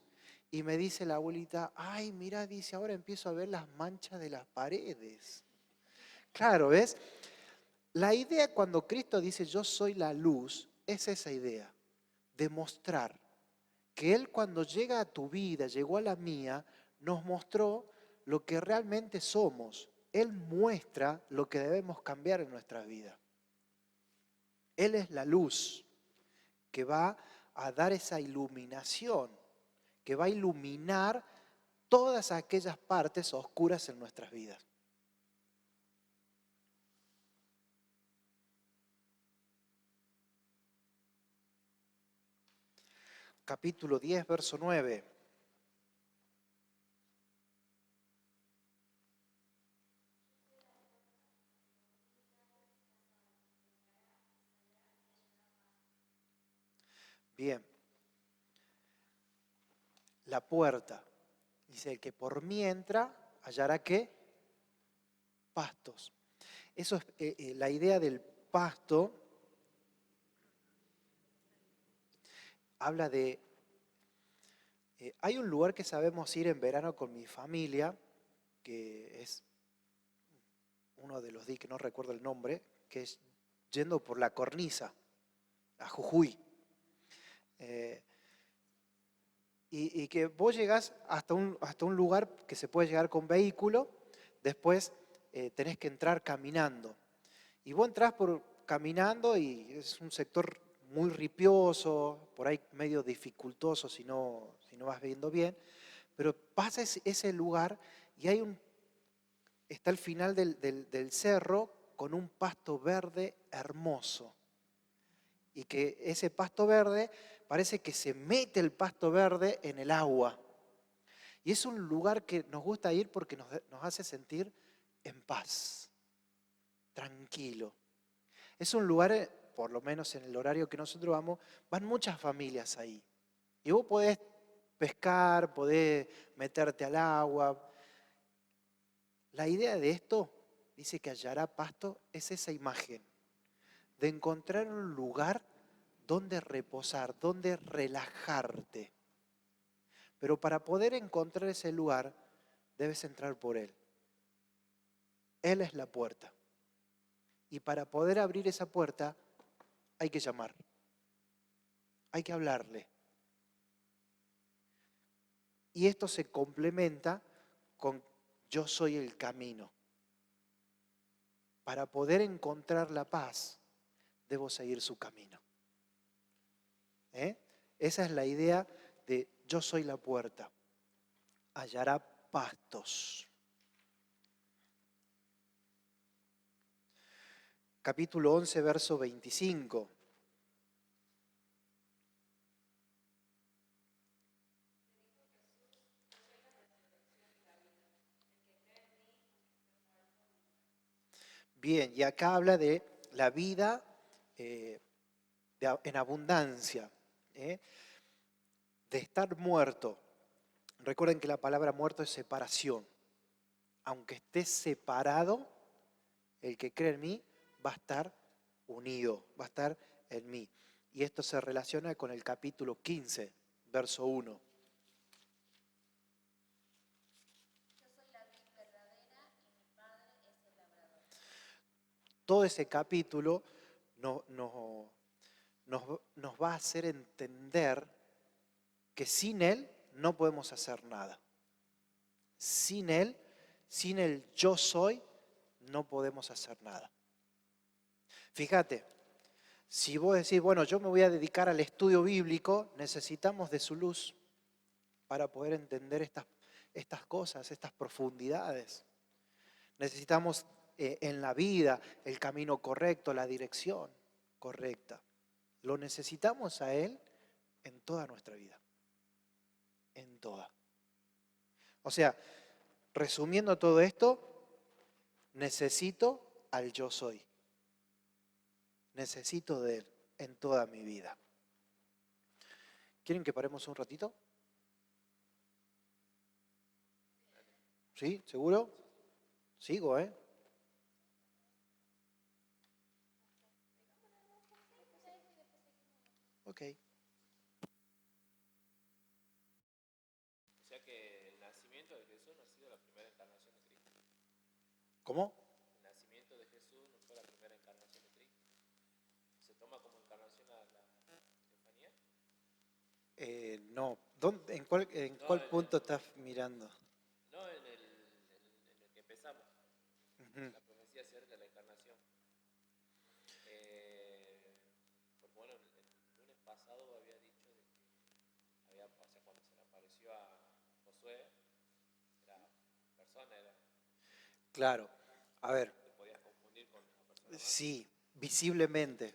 Speaker 1: Y me dice la abuelita, ay, mira, dice, ahora empiezo a ver las manchas de las paredes. Claro, ¿ves? La idea cuando Cristo dice yo soy la luz, es esa idea, demostrar que Él cuando llega a tu vida, llegó a la mía, nos mostró lo que realmente somos. Él muestra lo que debemos cambiar en nuestra vida. Él es la luz que va a dar esa iluminación, que va a iluminar todas aquellas partes oscuras en nuestras vidas. Capítulo 10, verso 9. Bien, la puerta. Dice que por mientras hallará ¿qué? Pastos. Eso es la idea del pasto. Habla de... hay un lugar que sabemos ir en verano con mi familia, que es uno de los diques, no recuerdo el nombre, que es yendo por la cornisa, a Jujuy. Y que vos llegás hasta un lugar que se puede llegar con vehículo, después tenés que entrar caminando. Y vos entrás caminando y es un sector muy ripioso, por ahí medio dificultoso si no vas viendo bien, pero pasa ese lugar y está al final del cerro con un pasto verde hermoso. Y que ese pasto verde, parece que se mete el pasto verde en el agua. Y es un lugar que nos gusta ir porque nos hace sentir en paz, tranquilo. Es un lugar, por lo menos en el horario que nosotros vamos, van muchas familias ahí. Y vos podés pescar, podés meterte al agua. La idea de esto, dice que hallará pasto, es esa imagen de encontrar un lugar donde reposar, donde relajarte. Pero para poder encontrar ese lugar, debes entrar por Él. Él es la puerta. Y para poder abrir esa puerta, hay que llamar. Hay que hablarle. Y esto se complementa con yo soy el camino. Para poder encontrar la paz, debo seguir su camino. Esa es la idea de yo soy la puerta. Hallará pastos. Capítulo 11, verso 25. Bien, y acá habla de la vida en abundancia, de estar muerto. Recuerden que la palabra muerto es separación. Aunque estés separado, El que cree en mí va a estar unido, va a estar en mí. Y esto se relaciona con el capítulo 15, verso 1.
Speaker 3: Yo soy la vid verdadera y mi padre es el labrador.
Speaker 1: Todo ese capítulo nos va a hacer entender que sin Él no podemos hacer nada. Sin Él, sin el yo soy, no podemos hacer nada. Fíjate, si vos decís, bueno, yo me voy a dedicar al estudio bíblico, necesitamos de su luz para poder entender estas cosas, estas profundidades. Necesitamos en la vida el camino correcto, la dirección correcta. Lo necesitamos a Él en toda nuestra vida. En toda. O sea, resumiendo todo esto, necesito al yo soy. Necesito de Él en toda mi vida. ¿Quieren que paremos un ratito? ¿Sí? ¿Seguro? Sigo, ¿eh? Ok.
Speaker 2: O sea que el nacimiento de Jesús no ha sido la primera encarnación de Cristo.
Speaker 1: ¿Cómo?
Speaker 2: El nacimiento de Jesús no fue la primera encarnación de Cristo. ¿Se toma como encarnación a la Estefanía?
Speaker 1: No. ¿En
Speaker 2: No,
Speaker 1: cuál punto estás mirando?
Speaker 2: no en el que empezamos.
Speaker 1: Ujú.
Speaker 2: La profecía acerca de la encarnación. Porque bueno, el lunes pasado había dicho de que había, o sea, cuando se le apareció a Josué, era persona, era,
Speaker 1: Claro. A ver,
Speaker 2: te podías confundir con una persona más.
Speaker 1: sí, visiblemente.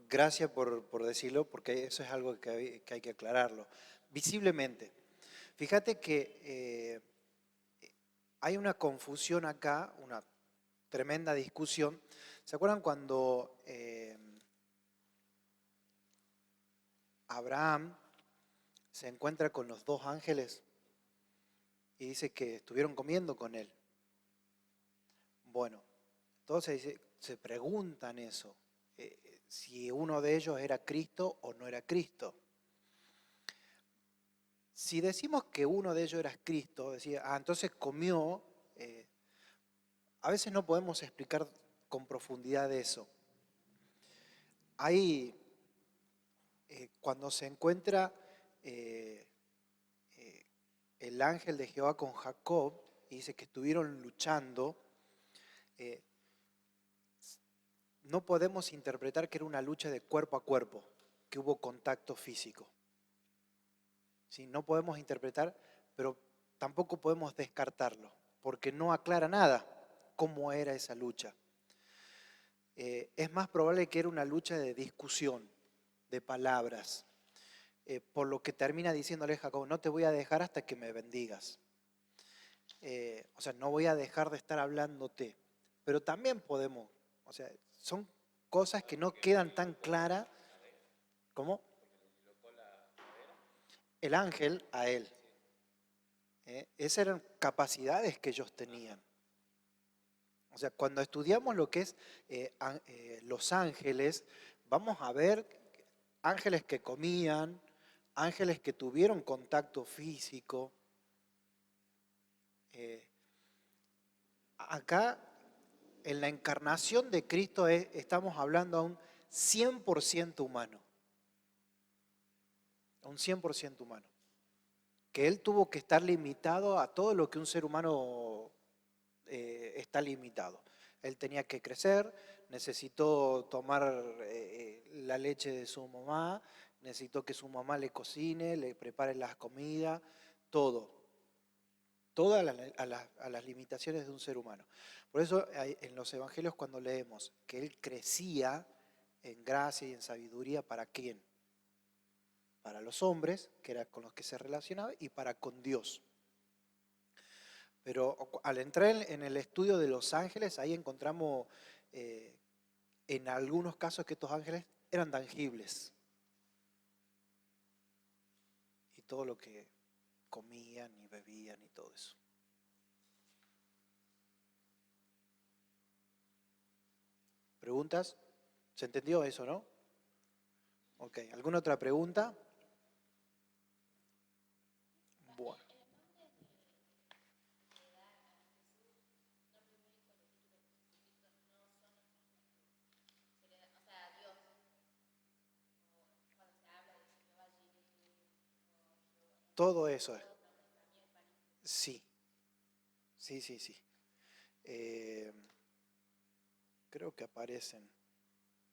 Speaker 1: Gracias por decirlo, porque eso es algo que hay que aclararlo. Visiblemente. Fíjate que hay una confusión acá, una tremenda discusión. ¿Se acuerdan cuando Abraham se encuentra con los dos ángeles y dice que estuvieron comiendo con él? Bueno, entonces se preguntan eso, si uno de ellos era Cristo o no era Cristo. Si decimos que uno de ellos era Cristo, decía, entonces comió, a veces no podemos explicar con profundidad eso. Ahí, cuando se encuentra eh, eh, el ángel de Jehová con Jacob, y dice que estuvieron luchando, eh, no podemos interpretar que era una lucha de cuerpo a cuerpo, que hubo contacto físico. ¿Sí? No podemos interpretar, pero tampoco podemos descartarlo, porque no aclara nada cómo era esa lucha. Es más probable que era una lucha de discusión, de palabras, por lo que termina diciéndole a Jacob, no te voy a dejar hasta que me bendigas. O sea, no voy a dejar de estar hablándote. Pero también podemos, o sea, son cosas que no quedan tan claras. ¿Cómo? El ángel a él. Esas eran capacidades que ellos tenían. O sea, cuando estudiamos lo que es los ángeles, vamos a ver ángeles que comían, ángeles que tuvieron contacto físico. Acá, en la encarnación de Cristo, estamos hablando a un 100% humano. A un 100% humano. Que Él tuvo que estar limitado a todo lo que un ser humano está limitado. Él tenía que crecer, necesitó tomar la leche de su mamá, necesitó que su mamá le cocine, le prepare las comidas, todo. Todas las limitaciones de un ser humano. Por eso en los evangelios cuando leemos que Él crecía en gracia y en sabiduría, ¿para quién? Para los hombres, que era con los que se relacionaba, y para con Dios. Pero al entrar en el estudio de los ángeles, ahí encontramos en algunos casos que estos ángeles eran tangibles. Y todo lo que comían y bebían y todo eso. ¿Preguntas? ¿Se entendió eso, no? Ok, ¿alguna otra pregunta? Bueno. Todo eso es. Sí, sí. Eh, creo que aparecen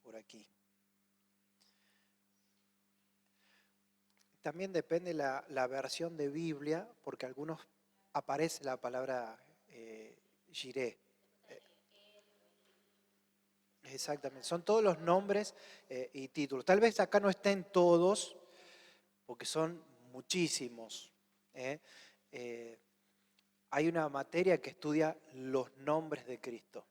Speaker 1: por aquí. También depende la versión de Biblia, porque algunos aparece la palabra Jireh. Eh, Exactamente, son todos los nombres y títulos. Tal vez acá no estén todos, porque son muchísimos. ¿eh? Eh, Hay una materia que estudia los nombres de Cristo,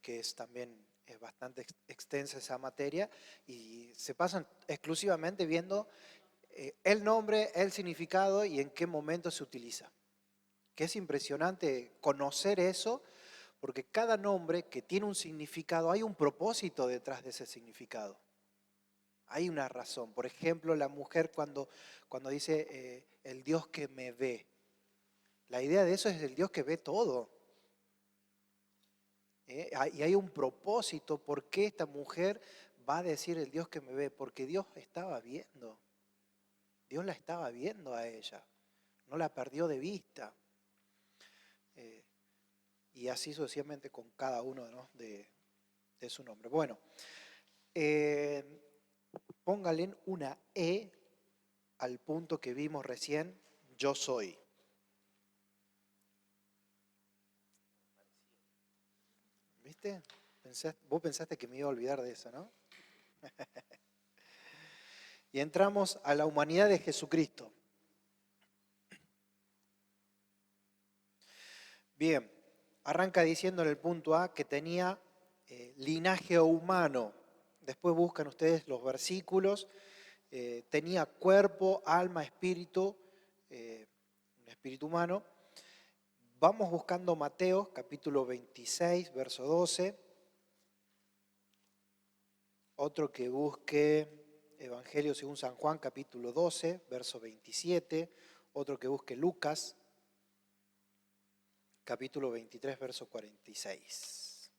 Speaker 1: que es también es bastante extensa esa materia, y se pasan exclusivamente viendo el nombre, el significado y en qué momento se utiliza. Que es impresionante conocer eso, porque cada nombre que tiene un significado, hay un propósito detrás de ese significado. Hay una razón. Por ejemplo, la mujer cuando dice el Dios que me ve. La idea de eso es el Dios que ve todo. Y hay un propósito. ¿Por qué esta mujer va a decir el Dios que me ve? Porque Dios estaba viendo. Dios la estaba viendo a ella. No la perdió de vista. Y así sucesivamente con cada uno, ¿no? de su nombre. Bueno, póngale una E al punto que vimos recién, yo soy. ¿Viste? Vos pensaste que me iba a olvidar de eso, ¿no? Y entramos a la humanidad de Jesucristo. Bien, arranca diciendo en el punto A que tenía linaje humano. Después buscan ustedes los versículos. Tenía cuerpo, alma, espíritu, un espíritu humano. Vamos buscando Mateo, capítulo 26, verso 12. Otro que busque Evangelio según San Juan, capítulo 12, verso 27. Otro que busque Lucas, capítulo 23, verso 46.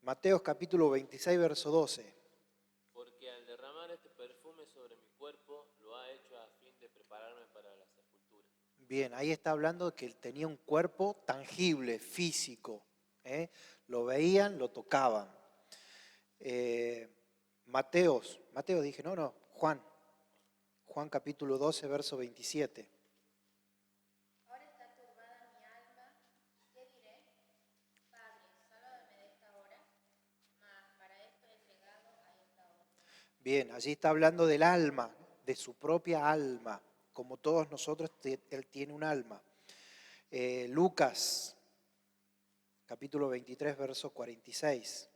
Speaker 1: Mateo, capítulo 26, verso 12.
Speaker 2: Porque al derramar este perfume sobre mi cuerpo, lo ha hecho a fin de prepararme para la sepultura.
Speaker 1: Bien, ahí está hablando de que él tenía un cuerpo tangible, físico. Lo veían, lo tocaban. Mateo dije, no, Juan capítulo 12, verso 27.
Speaker 3: Ahora está turbada mi alma, ¿qué diré? Padre, sálvame de esta hora, mas para esto he llegado a esta hora.
Speaker 1: Bien, allí está hablando del alma, de su propia alma. Como todos nosotros, él tiene un alma. Lucas, capítulo 23, verso 46.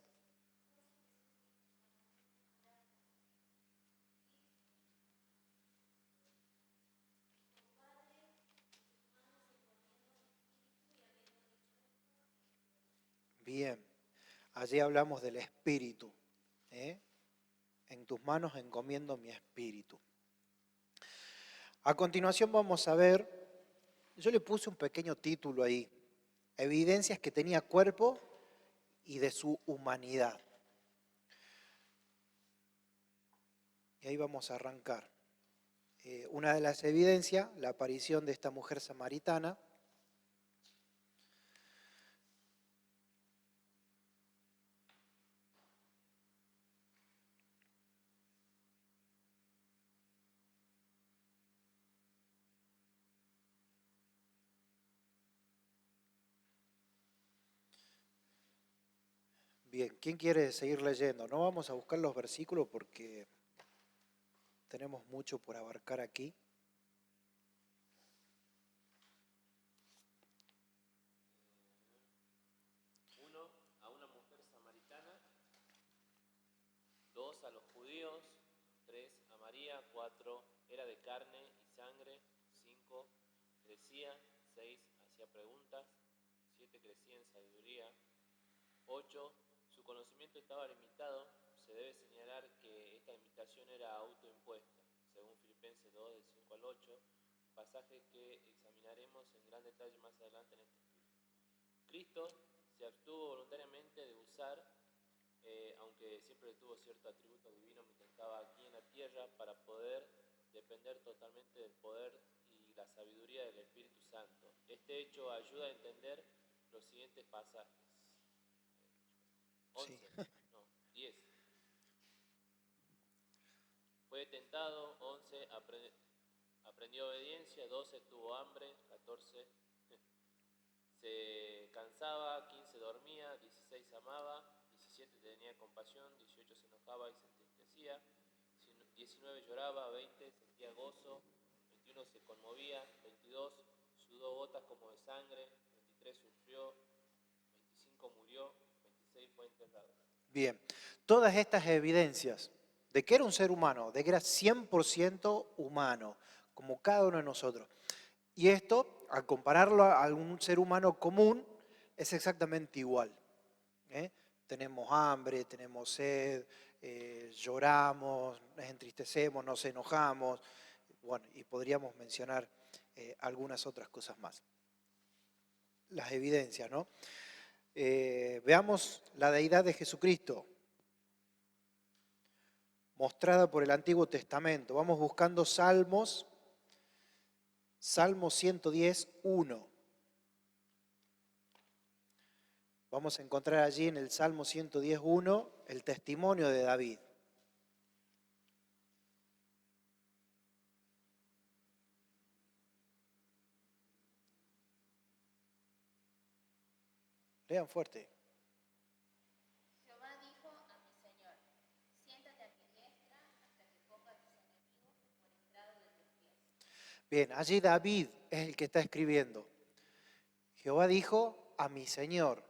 Speaker 1: Bien, allí hablamos del espíritu. En tus manos encomiendo mi espíritu. A continuación vamos a ver, yo le puse un pequeño título ahí, evidencias que tenía cuerpo y de su humanidad. Y ahí vamos a arrancar. Una de las evidencias, la aparición de esta mujer samaritana. Bien, ¿quién quiere seguir leyendo? No vamos a buscar los versículos porque tenemos mucho por abarcar aquí.
Speaker 2: Uno, a una mujer samaritana. Dos, a los judíos. Tres, a María. Cuatro, era de carne y sangre. Cinco, crecía. Seis, hacía preguntas. Siete, crecía en sabiduría. 8. Su conocimiento estaba limitado. Se debe señalar que esta limitación era autoimpuesta, según Filipenses 2, del 5 al 8, pasaje que examinaremos en gran detalle más adelante en este estudio. Cristo se abstuvo voluntariamente de usar, aunque siempre tuvo cierto atributo divino mientras estaba aquí en la tierra, para poder depender totalmente del poder y la sabiduría del Espíritu Santo. Este hecho ayuda a entender los siguientes pasajes. 11,
Speaker 1: Sí.
Speaker 2: no, 10. Fue tentado, 11, aprendió obediencia, 12, tuvo hambre, 14, se cansaba, 15, dormía, 16, amaba, 17, tenía compasión, 18, se enojaba y se entristecía, 19, lloraba, 20, sentía gozo, 21, se conmovía, 22, sudó gotas como de sangre, 23, sufrió, 25, murió, 26, fue enterrado.
Speaker 1: Bien, todas estas evidencias de que era un ser humano, de que era 100% humano, como cada uno de nosotros. Y esto, al compararlo a un ser humano común, es exactamente igual. ¿Eh? Tenemos hambre, tenemos sed, lloramos, nos entristecemos, nos enojamos, bueno, y podríamos mencionar algunas otras cosas más. Las evidencias, ¿no? Veamos la deidad de Jesucristo, mostrada por el Antiguo Testamento. Vamos buscando Salmos, Salmo 110, 1. Vamos a encontrar allí en el Salmo 110, 1 el testimonio de David. Lean fuerte.
Speaker 3: Jehová dijo a mi Señor, siéntate a mi diestra hasta que ponga a tus enemigos por estrado de tus pies.
Speaker 1: Bien, allí David es el que está escribiendo. Jehová dijo a mi Señor.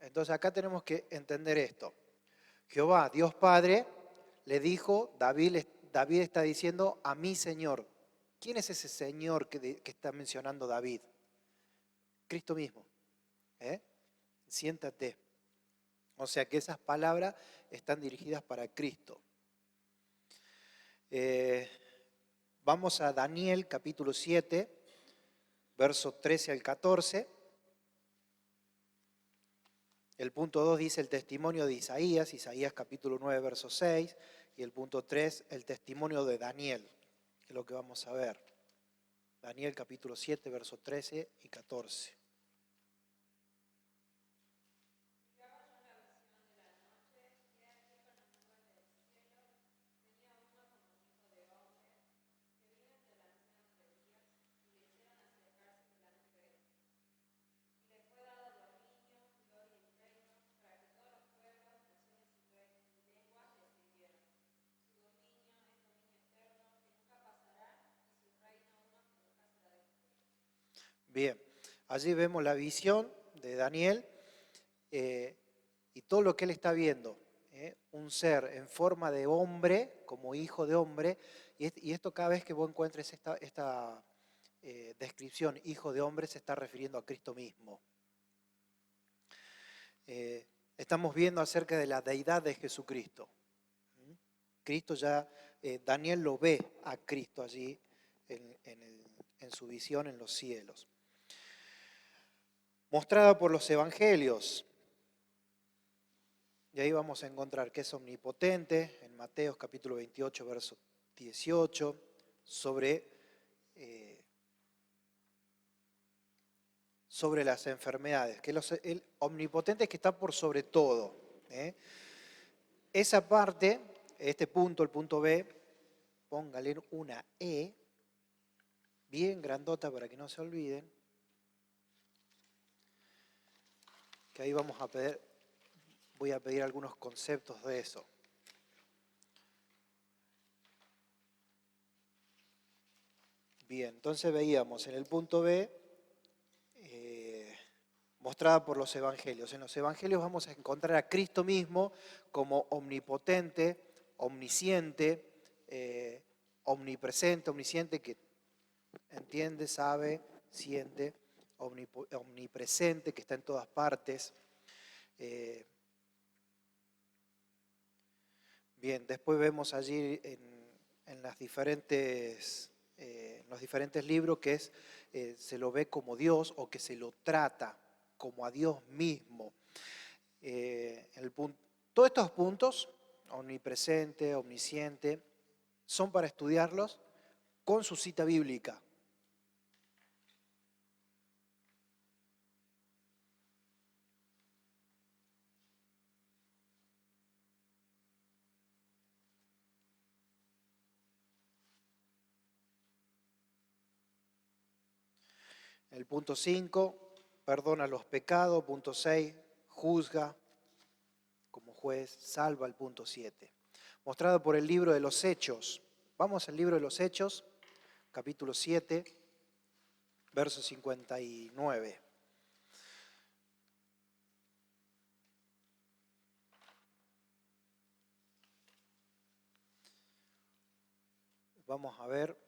Speaker 1: Entonces acá tenemos que entender esto. Jehová, Dios Padre, le dijo, David está diciendo a mi Señor. ¿Quién es ese Señor que está mencionando David? Cristo mismo. Siéntate. O sea que esas palabras están dirigidas para Cristo. Vamos a Daniel capítulo 7, verso 13 al 14. El punto 2 dice el testimonio de Isaías, Isaías capítulo 9, verso 6, y el punto 3, el testimonio de Daniel, que es lo que vamos a ver. Daniel capítulo 7, verso 13 y 14. Bien, allí vemos la visión de Daniel y todo lo que él está viendo. Un ser en forma de hombre, como hijo de hombre, y esto cada vez que vos encuentres esta descripción, hijo de hombre, se está refiriendo a Cristo mismo. Estamos viendo acerca de la deidad de Jesucristo. Cristo ya, Daniel lo ve a Cristo allí en su visión en los cielos. Mostrada por los evangelios. Y ahí vamos a encontrar que es omnipotente, en Mateo capítulo 28, verso 18, sobre las enfermedades, que el omnipotente es que está por sobre todo. Esa parte, este punto, el punto B, póngale una E, bien grandota para que no se olviden, que ahí voy a pedir algunos conceptos de eso. Bien, entonces veíamos en el punto B, mostrada por los evangelios. En los evangelios vamos a encontrar a Cristo mismo como omnipotente, omnisciente, omnipresente, omnisciente, que entiende, sabe, siente, omnipresente, que está en todas partes. Bien, después vemos allí en los diferentes libros que se lo ve como Dios o que se lo trata como a Dios mismo. Todos estos puntos, omnipresente, omnisciente, son para estudiarlos con su cita bíblica. El punto 5, perdona los pecados. Punto 6, juzga como juez, salva. El punto 7, mostrado por el libro de los Hechos. Vamos al libro de los Hechos, capítulo 7, verso 59. Vamos a ver.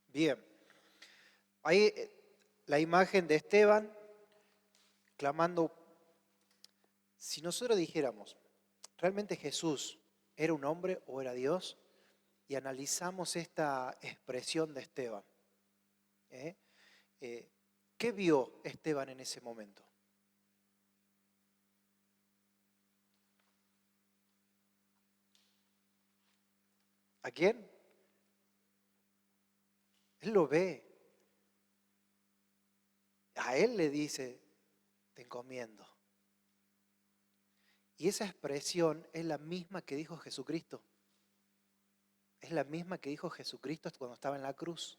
Speaker 1: Bien, ahí la imagen de Esteban clamando. Si nosotros dijéramos, ¿realmente Jesús era un hombre o era Dios? Y analizamos esta expresión de Esteban. ¿Qué vio Esteban en ese momento? ¿A quién? Él lo ve. A él le dice, te encomiendo. Y esa expresión es la misma que dijo Jesucristo. Es la misma que dijo Jesucristo cuando estaba en la cruz.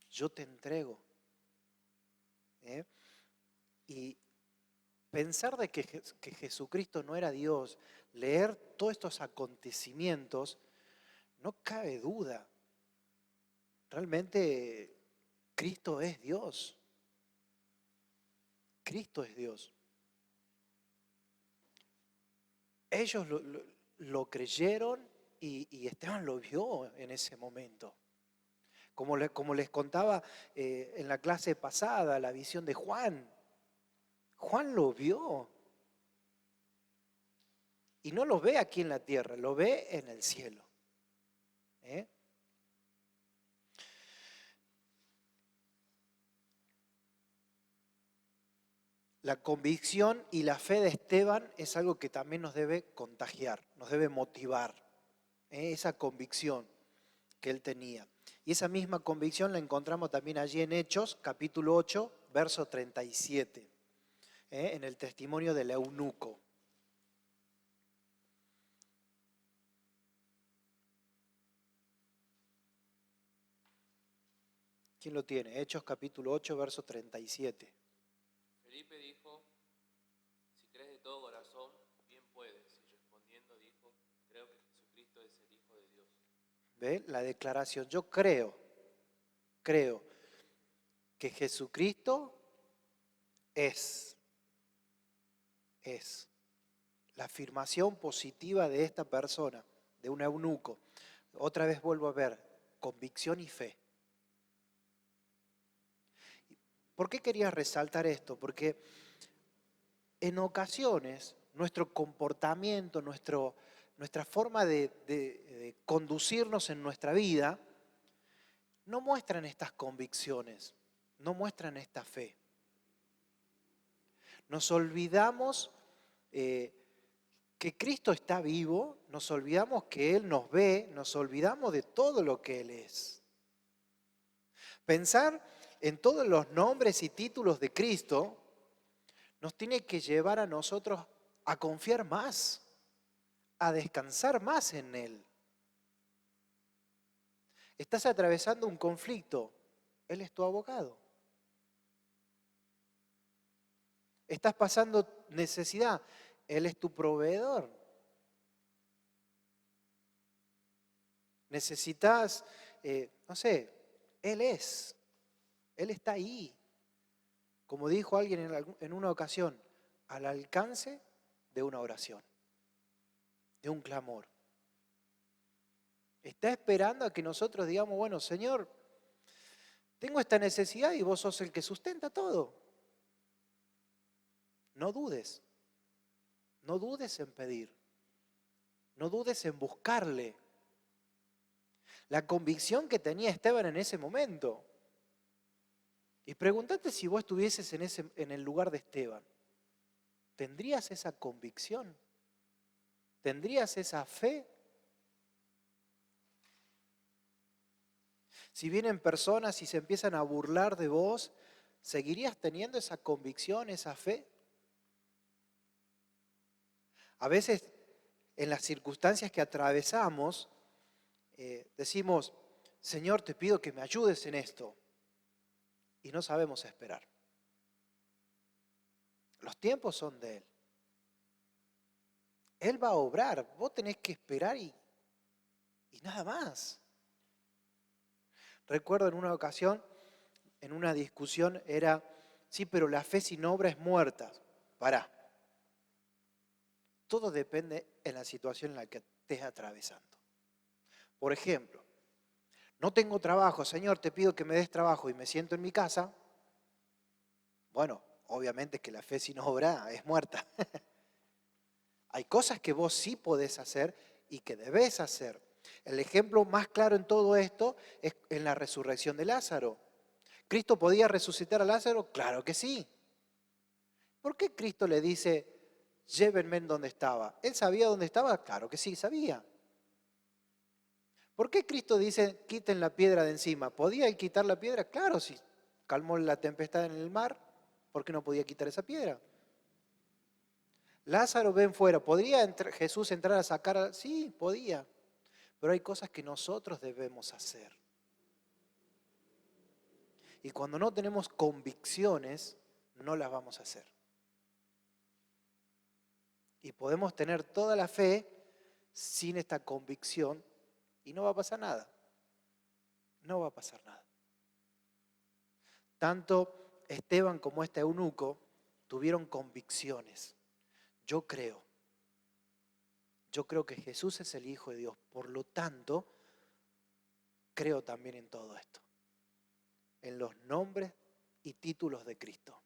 Speaker 1: Yo te entrego. Y pensar de que Jesucristo no era Dios, leer todos estos acontecimientos, no cabe duda. Realmente Cristo es Dios. Cristo es Dios. Ellos lo creyeron y Esteban lo vio en ese momento. Como les contaba en la clase pasada, la visión de Juan. Juan lo vio. Y no lo ve aquí en la tierra, lo ve en el cielo. La convicción y la fe de Esteban es algo que también nos debe contagiar, nos debe motivar. Esa convicción que él tenía. Y esa misma convicción la encontramos también allí en Hechos, capítulo 8, verso 37, en el testimonio del eunuco. ¿Quién lo tiene? Hechos capítulo 8, verso 37.
Speaker 2: Felipe dijo, si crees de todo corazón, bien puedes. Y respondiendo dijo, creo que Jesucristo es el Hijo de Dios.
Speaker 1: ¿Ve? La declaración, yo creo que Jesucristo es la afirmación positiva de esta persona, de un eunuco. Otra vez vuelvo a ver, convicción y fe. ¿Por qué quería resaltar esto? Porque en ocasiones nuestro comportamiento, nuestra forma de conducirnos en nuestra vida, no muestran estas convicciones, no muestran esta fe. Nos olvidamos que Cristo está vivo, nos olvidamos que Él nos ve, nos olvidamos de todo lo que Él es. Pensar en todos los nombres y títulos de Cristo nos tiene que llevar a nosotros a confiar más, a descansar más en Él. Estás atravesando un conflicto, Él es tu abogado. Estás pasando necesidad, Él es tu proveedor. Necesitas, no sé, Él está ahí. Como dijo alguien en una ocasión, al alcance de una oración, de un clamor. Está esperando a que nosotros digamos, bueno, Señor, Tengo esta necesidad y vos sos el que sustenta todo. No dudes. No dudes en pedir. No dudes en buscarle. La convicción que tenía Esteban en ese momento. Y pregúntate si vos estuvieses en el lugar de Esteban. ¿Tendrías esa convicción? ¿Tendrías esa fe? Si vienen personas y se empiezan a burlar de vos, ¿seguirías teniendo esa convicción, esa fe? A veces, en las circunstancias que atravesamos, decimos, Señor, te pido que me ayudes en esto. Y no sabemos esperar. Los tiempos son de Él. Él va a obrar. Vos tenés que esperar y nada más. Recuerdo en una ocasión, en una discusión, era, sí, pero la fe sin obra es muerta. Pará. Todo depende en la situación en la que estés atravesando. Por ejemplo, no tengo trabajo, Señor, te pido que me des trabajo y me siento en mi casa. Bueno, obviamente que la fe sin obra es muerta. Hay cosas que vos sí podés hacer y que debés hacer. El ejemplo más claro en todo esto es en la resurrección de Lázaro. ¿Cristo podía resucitar a Lázaro? Claro que sí. ¿Por qué Cristo le dice, llévenme en donde estaba? ¿Él sabía dónde estaba? Claro que sí, sabía. ¿Por qué Cristo dice, quiten la piedra de encima? ¿Podía él quitar la piedra? Claro, sí. Calmó la tempestad en el mar, ¿por qué no podía quitar esa piedra? Lázaro, ven fuera. ¿Podría Jesús entrar a sacar? Sí, podía. Pero hay cosas que nosotros debemos hacer. Y cuando no tenemos convicciones, no las vamos a hacer. Y podemos tener toda la fe sin esta convicción y no va a pasar nada. No va a pasar nada. Tanto Esteban como este eunuco tuvieron convicciones. Yo creo que Jesús es el Hijo de Dios. Por lo tanto, creo también en todo esto. En los nombres y títulos de Cristo.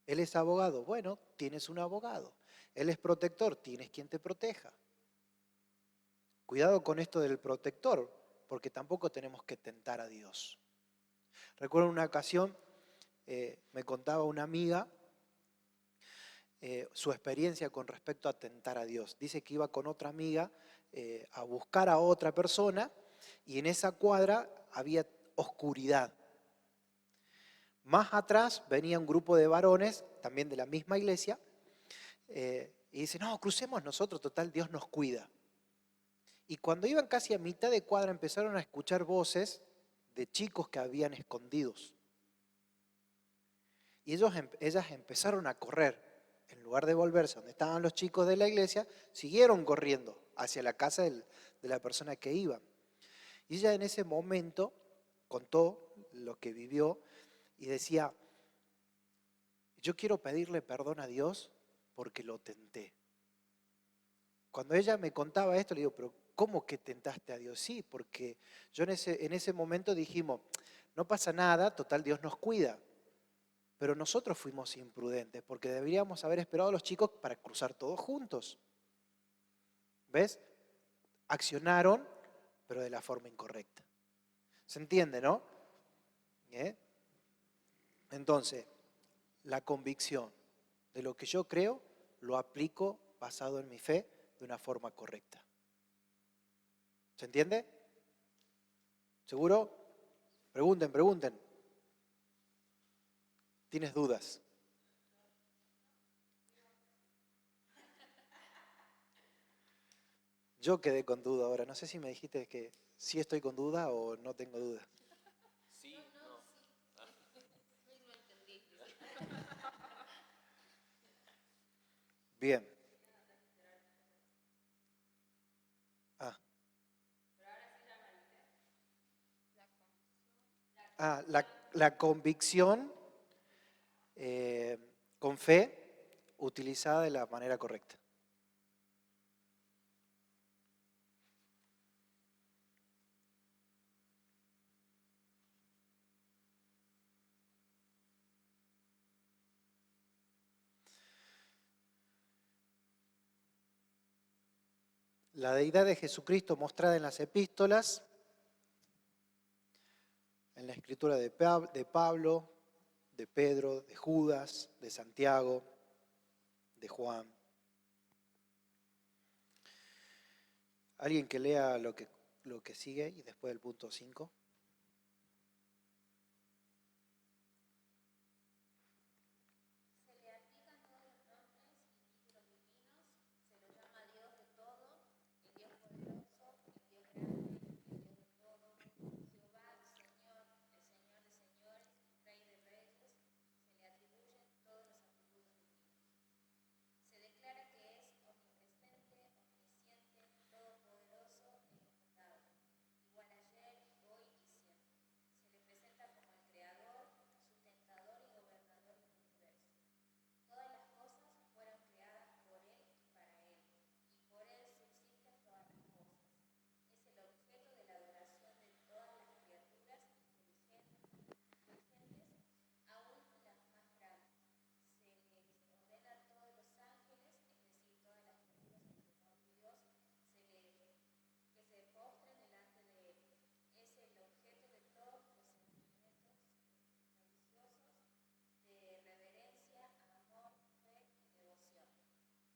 Speaker 1: Él es abogado. Bueno, tienes un abogado. Él es protector. Tienes quien te proteja. Cuidado con esto del protector, porque tampoco tenemos que tentar a Dios. Recuerdo una ocasión, me contaba una amiga su experiencia con respecto a tentar a Dios. Dice que iba con otra amiga a buscar a otra persona y en esa cuadra había oscuridad. Más atrás venía un grupo de varones, también de la misma iglesia, y dice, no, crucemos nosotros, total, Dios nos cuida. Y cuando iban casi a mitad de cuadra empezaron a escuchar voces de chicos que habían escondidos. Y ellas empezaron a correr. En lugar de volverse donde estaban los chicos de la iglesia, siguieron corriendo hacia la casa de la persona que iba. Y ella en ese momento contó lo que vivió y decía, yo quiero pedirle perdón a Dios porque lo tenté. Cuando ella me contaba esto, le digo, pero ¿cómo que tentaste a Dios? Sí, porque yo en ese momento dijimos, no pasa nada, total Dios nos cuida. Pero nosotros fuimos imprudentes porque deberíamos haber esperado a los chicos para cruzar todos juntos. ¿Ves? Accionaron, pero de la forma incorrecta. ¿Se entiende, no? Entonces, la convicción de lo que yo creo lo aplico basado en mi fe de una forma correcta. ¿Se entiende? ¿Seguro? Pregunten. ¿Tienes dudas? Yo quedé con duda ahora. No sé si me dijiste que sí estoy con duda o no tengo duda.
Speaker 2: Sí, no.
Speaker 3: No entendí.
Speaker 1: Bien. Ah. La convicción con fe utilizada de la manera correcta. La deidad de Jesucristo mostrada en las epístolas, en la escritura de Pablo, de Pedro, de Judas, de Santiago, de Juan. Alguien que lea lo que sigue y después del punto 5.
Speaker 3: Se le aplican todos los nombres y títulos divinos, se lo llama Dios de todo, el Dios poderoso, el Dios grande, el Dios de todo, Jehová, Señor, el Señor de señores, Rey de reyes, se le atribuyen todos los atributos divinos. Se declara que es omnipresente, omnisciente, todopoderoso e inmutable, igual ayer, hoy y siempre. Se le presenta como el creador, sustentador y gobernador del universo. Todas las cosas fueron creadas por Él y para Él, y por Él subsisten todas las cosas. Es el objeto de la adoración de todas las criaturas inteligentes, aún las más grandes. Se les ordena a todos los ángeles, es decir, todas las criaturas en temor de Dios, que se postren delante de Él. Es el objeto de todos los sentimientos religiosos de reverencia, amor, fe y devoción.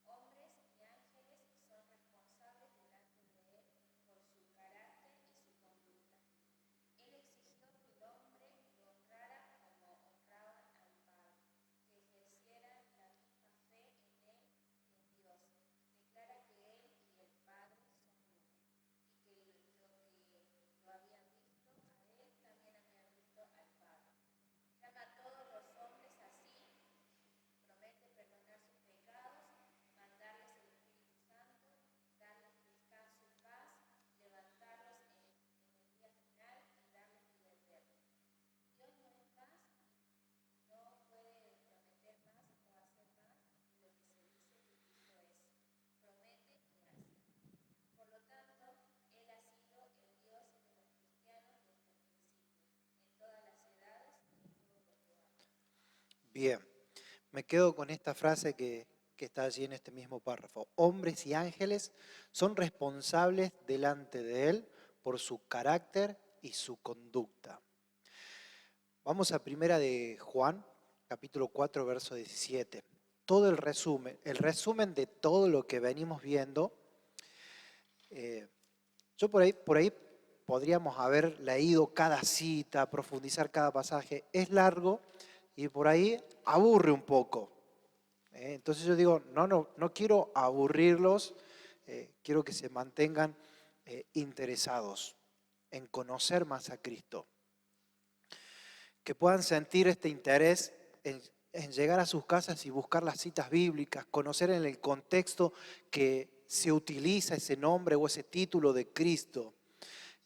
Speaker 3: Hombres y ángeles son responsables delante de Él por su carácter y su conducta. Él exigió que el hombre lo honrara como honraban al Padre, que ejercieran la misma fe en Él y en Dios. Declara que Él y el Padre son uno, y que lo habían visto a Él, también habían visto al Padre. Llama a todos los hombres así, promete perdonar sus pecados, mandarles el Espíritu Santo, darles descanso y paz, levantarlos en el día final y darles vida eterna. Dios no es más, no puede prometer más o hacer más de lo que se dice que Cristo es. Promete y hace. Por lo tanto, Él ha sido el Dios de los cristianos desde el principio, en todas las edades y en todos los lugares.
Speaker 1: Bien, me quedo con esta frase que está allí en este mismo párrafo. Hombres y ángeles son responsables delante de Él por su carácter y su conducta. Vamos a primera de Juan, capítulo 4, verso 17. Todo el resumen de todo lo que venimos viendo. Yo por ahí podríamos haber leído cada cita, profundizar cada pasaje. Es largo y por ahí aburre un poco. Entonces yo digo, no quiero aburrirlos, quiero que se mantengan interesados en conocer más a Cristo. Que puedan sentir este interés en llegar a sus casas y buscar las citas bíblicas, conocer en el contexto que se utiliza ese nombre o ese título de Cristo.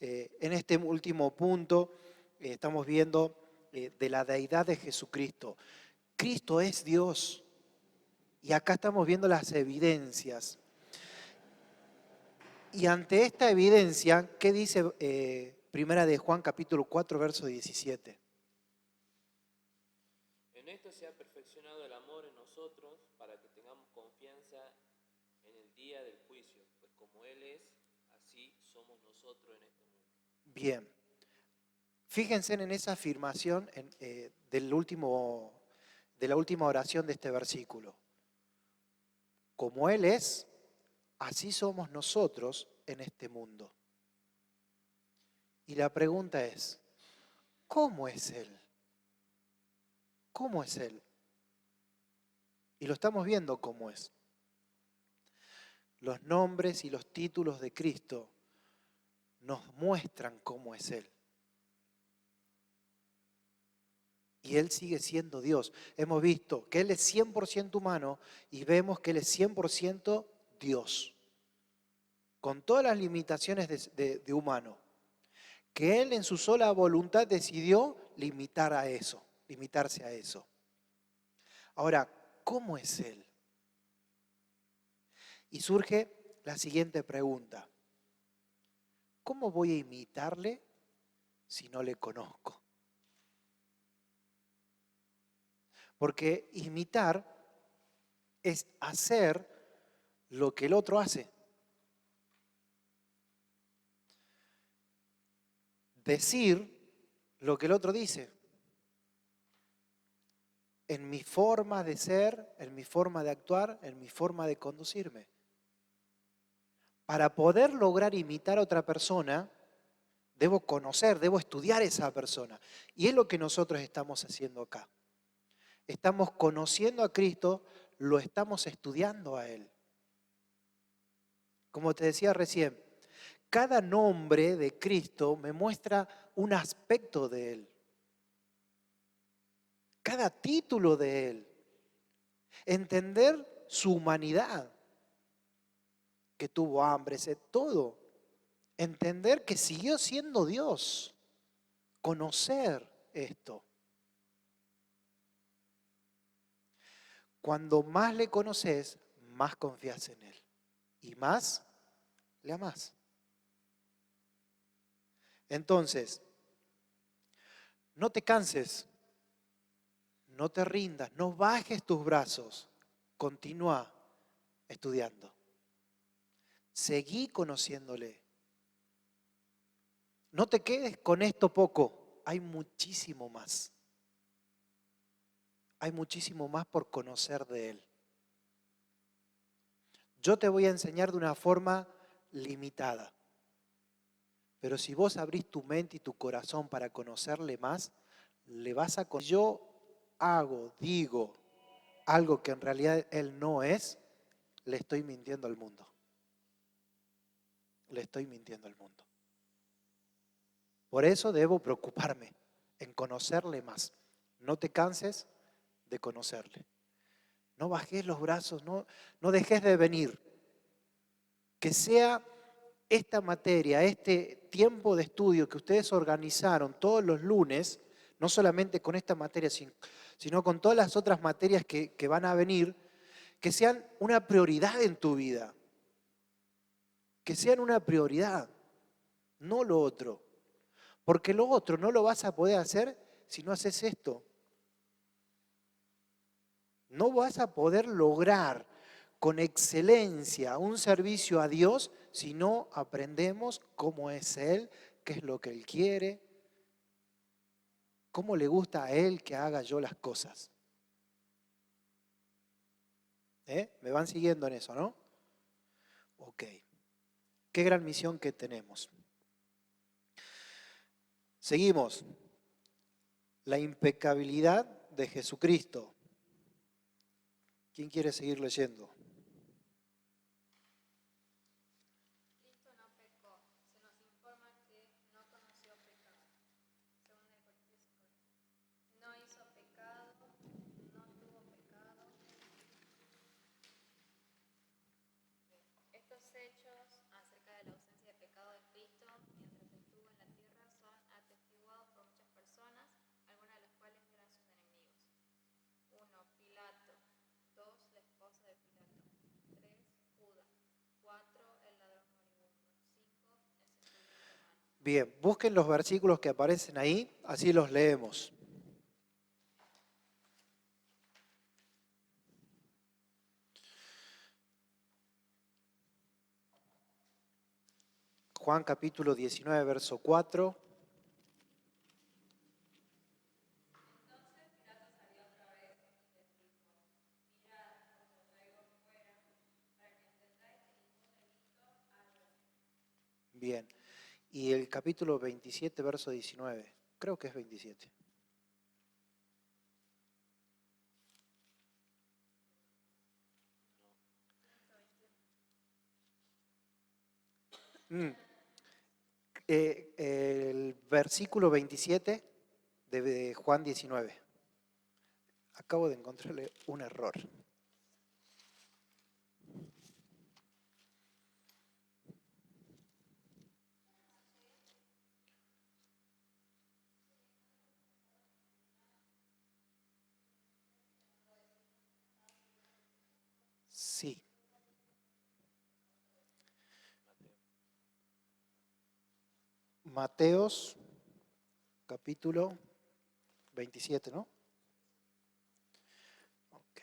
Speaker 1: En este último punto estamos viendo de la deidad de Jesucristo. Cristo es Dios y acá estamos viendo las evidencias. Y ante esta evidencia, ¿qué dice primera de Juan capítulo 4, verso 17?
Speaker 2: En esto se ha perfeccionado el amor en nosotros para que tengamos confianza en el día del juicio, pues como Él es, así somos nosotros en este mundo.
Speaker 1: Bien, fíjense en esa afirmación de la última oración de este versículo. Como Él es, así somos nosotros en este mundo. Y la pregunta es, ¿cómo es Él? ¿Cómo es Él? Y lo estamos viendo cómo es. Los nombres y los títulos de Cristo nos muestran cómo es Él. Y Él sigue siendo Dios. Hemos visto que Él es 100% humano y vemos que Él es 100% Dios. Con todas las limitaciones de humano. Que Él en su sola voluntad decidió limitarse a eso. Ahora, ¿cómo es Él? Y surge la siguiente pregunta. ¿Cómo voy a imitarle si no le conozco? Porque imitar es hacer lo que el otro hace. decir lo que el otro dice. En mi forma de ser, en mi forma de actuar, en mi forma de conducirme. Para poder lograr imitar a otra persona, debo conocer, debo estudiar a esa persona. Y es lo que nosotros estamos haciendo acá. Estamos conociendo a Cristo, lo estamos estudiando a Él. Como te decía recién, cada nombre de Cristo me muestra un aspecto de Él. Cada título de Él. Entender su humanidad, que tuvo hambre, sed, todo. Entender que siguió siendo Dios. Conocer esto. Cuando más le conoces, más confías en Él. Y más le amás. Entonces, no te canses, no te rindas, no bajes tus brazos. Continúa estudiando. Seguí conociéndole. No te quedes con esto poco, hay muchísimo más. Hay muchísimo más por conocer de Él. Yo te voy a enseñar de una forma limitada. Pero si vos abrís tu mente y tu corazón para conocerle más, le vas a conocer. Si yo digo algo que en realidad Él no es, le estoy mintiendo al mundo. Le estoy mintiendo al mundo. Por eso debo preocuparme en conocerle más. No te canses de conocerle. No bajes los brazos, no dejes de venir. Que sea esta materia, este tiempo de estudio que ustedes organizaron todos los lunes, no solamente con esta materia, sino con todas las otras materias que van a venir, que sean una prioridad en tu vida. Que sean una prioridad, no lo otro. Porque lo otro no lo vas a poder hacer si no haces esto. No vas a poder lograr con excelencia un servicio a Dios si no aprendemos cómo es Él, qué es lo que Él quiere, cómo le gusta a Él que haga yo las cosas. ¿Me van siguiendo en eso, no? Ok. Qué gran misión que tenemos. Seguimos. La impecabilidad de Jesucristo. ¿Quién quiere seguir leyendo?
Speaker 3: Cristo no pecó. Se nos informa que no conoció pecado. Según el Corintios, no hizo pecado, no tuvo pecado. Estos hechos acerca de la ausencia de pecado de Cristo mientras estuvo en la tierra son atestiguados por muchas personas, algunas de las cuales eran sus enemigos. 1. Pilato. 2. La esposa de Pilato. 3. Judas. 4. El ladrón moribundo. 5. El centurión romano.
Speaker 1: Bien, busquen los versículos que aparecen ahí, así los leemos. Juan capítulo 19, verso 4. Bien. Y el capítulo 27, verso 19. Creo que es 27. El versículo 27 de Juan 19. Acabo de encontrarle un error. Sí. Mateos, capítulo 27, ¿no? Ok.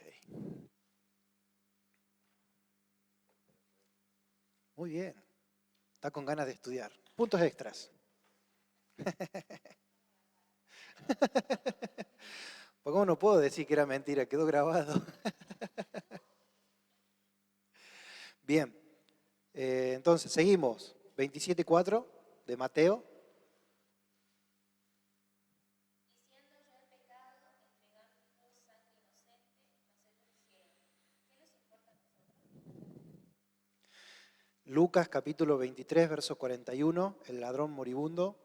Speaker 1: Muy bien. Está con ganas de estudiar. Puntos extras. Porque ¿cómo no puedo decir que era mentira? Quedó grabado. Bien, entonces seguimos. 27:4 de Mateo.
Speaker 3: Diciendo yo el pecado, entregando sangre inocente, mas ellos dijeron, ¿qué nos importa a nosotros?
Speaker 1: Lucas capítulo 23, verso 41, el ladrón moribundo.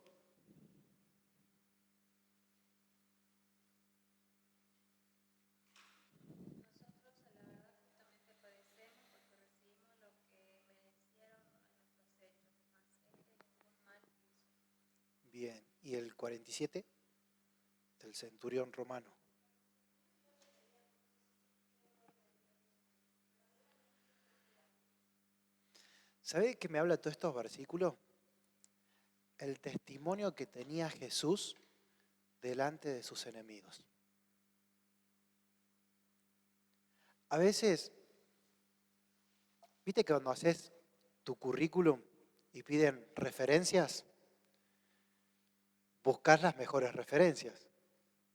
Speaker 3: Nosotros a la verdad justamente padecemos porque recibimos lo que merecieron a nuestros hechos, mas este ningún mal hizo.
Speaker 1: Bien, y el 47 del centurión romano. ¿Sabe de qué me habla todos estos versículos? El testimonio que tenía Jesús delante de sus enemigos. A veces, viste que cuando haces tu currículum y piden referencias, buscas las mejores referencias,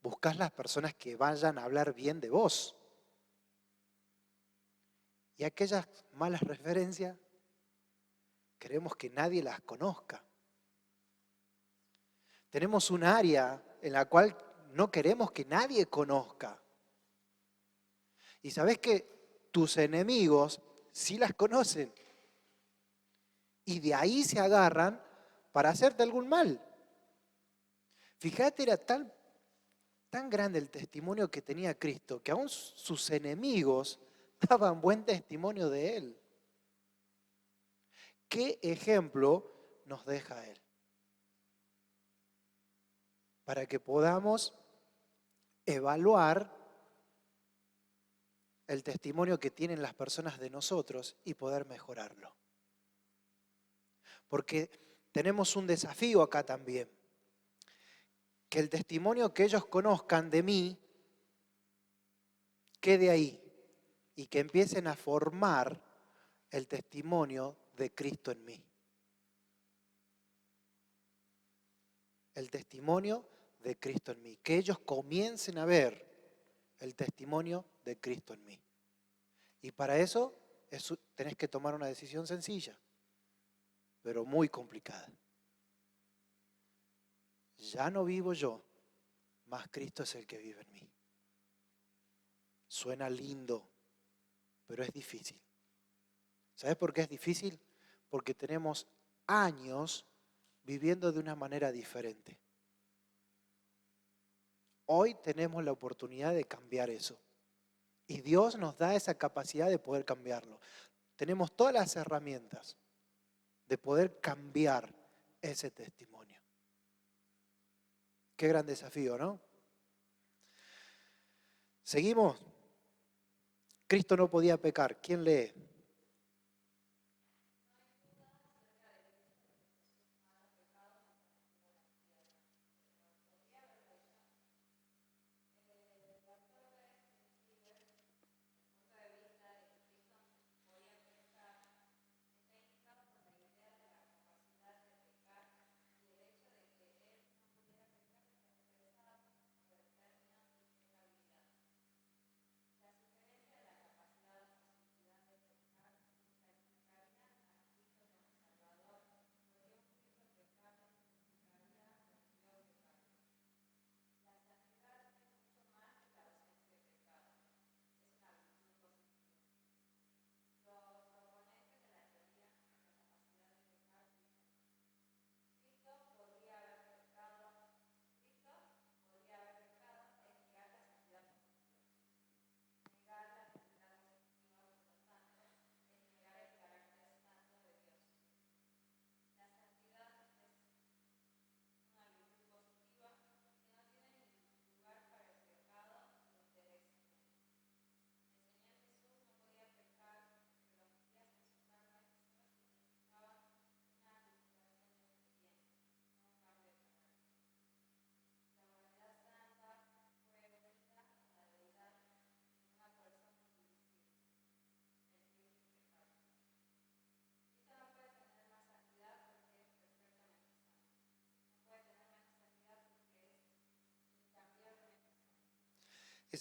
Speaker 1: buscas las personas que vayan a hablar bien de vos. Y aquellas malas referencias, queremos que nadie las conozca. Tenemos un área en la cual no queremos que nadie conozca. Y sabés que tus enemigos sí las conocen. Y de ahí se agarran para hacerte algún mal. Fíjate, era tan grande el testimonio que tenía Cristo, que aún sus enemigos daban buen testimonio de Él. ¿Qué ejemplo nos deja Él? Para que podamos evaluar el testimonio que tienen las personas de nosotros y poder mejorarlo. Porque tenemos un desafío acá también, que el testimonio que ellos conozcan de mí quede ahí y que empiecen a formar el testimonio de Cristo en mí. El testimonio de Cristo en mí. Que ellos comiencen a ver el testimonio de Cristo en mí. Y para eso tenés que tomar una decisión sencilla, pero muy complicada. Ya no vivo yo, mas Cristo es el que vive en mí. Suena lindo, pero es difícil. ¿Sabes por qué es difícil? Porque tenemos años viviendo de una manera diferente. Hoy tenemos la oportunidad de cambiar eso. Y Dios nos da esa capacidad de poder cambiarlo. Tenemos todas las herramientas de poder cambiar ese testimonio. Qué gran desafío, ¿no? Seguimos. Cristo no podía pecar. ¿Quién lee?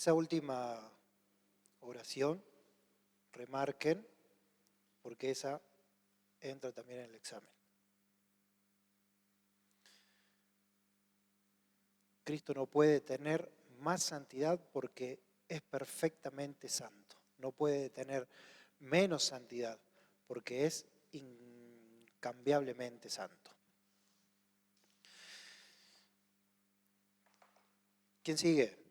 Speaker 1: Esa última oración, remarquen, porque esa entra también en el examen. Cristo no puede tener más santidad porque es perfectamente santo. No puede tener menos santidad porque es incambiablemente santo. ¿Quién sigue?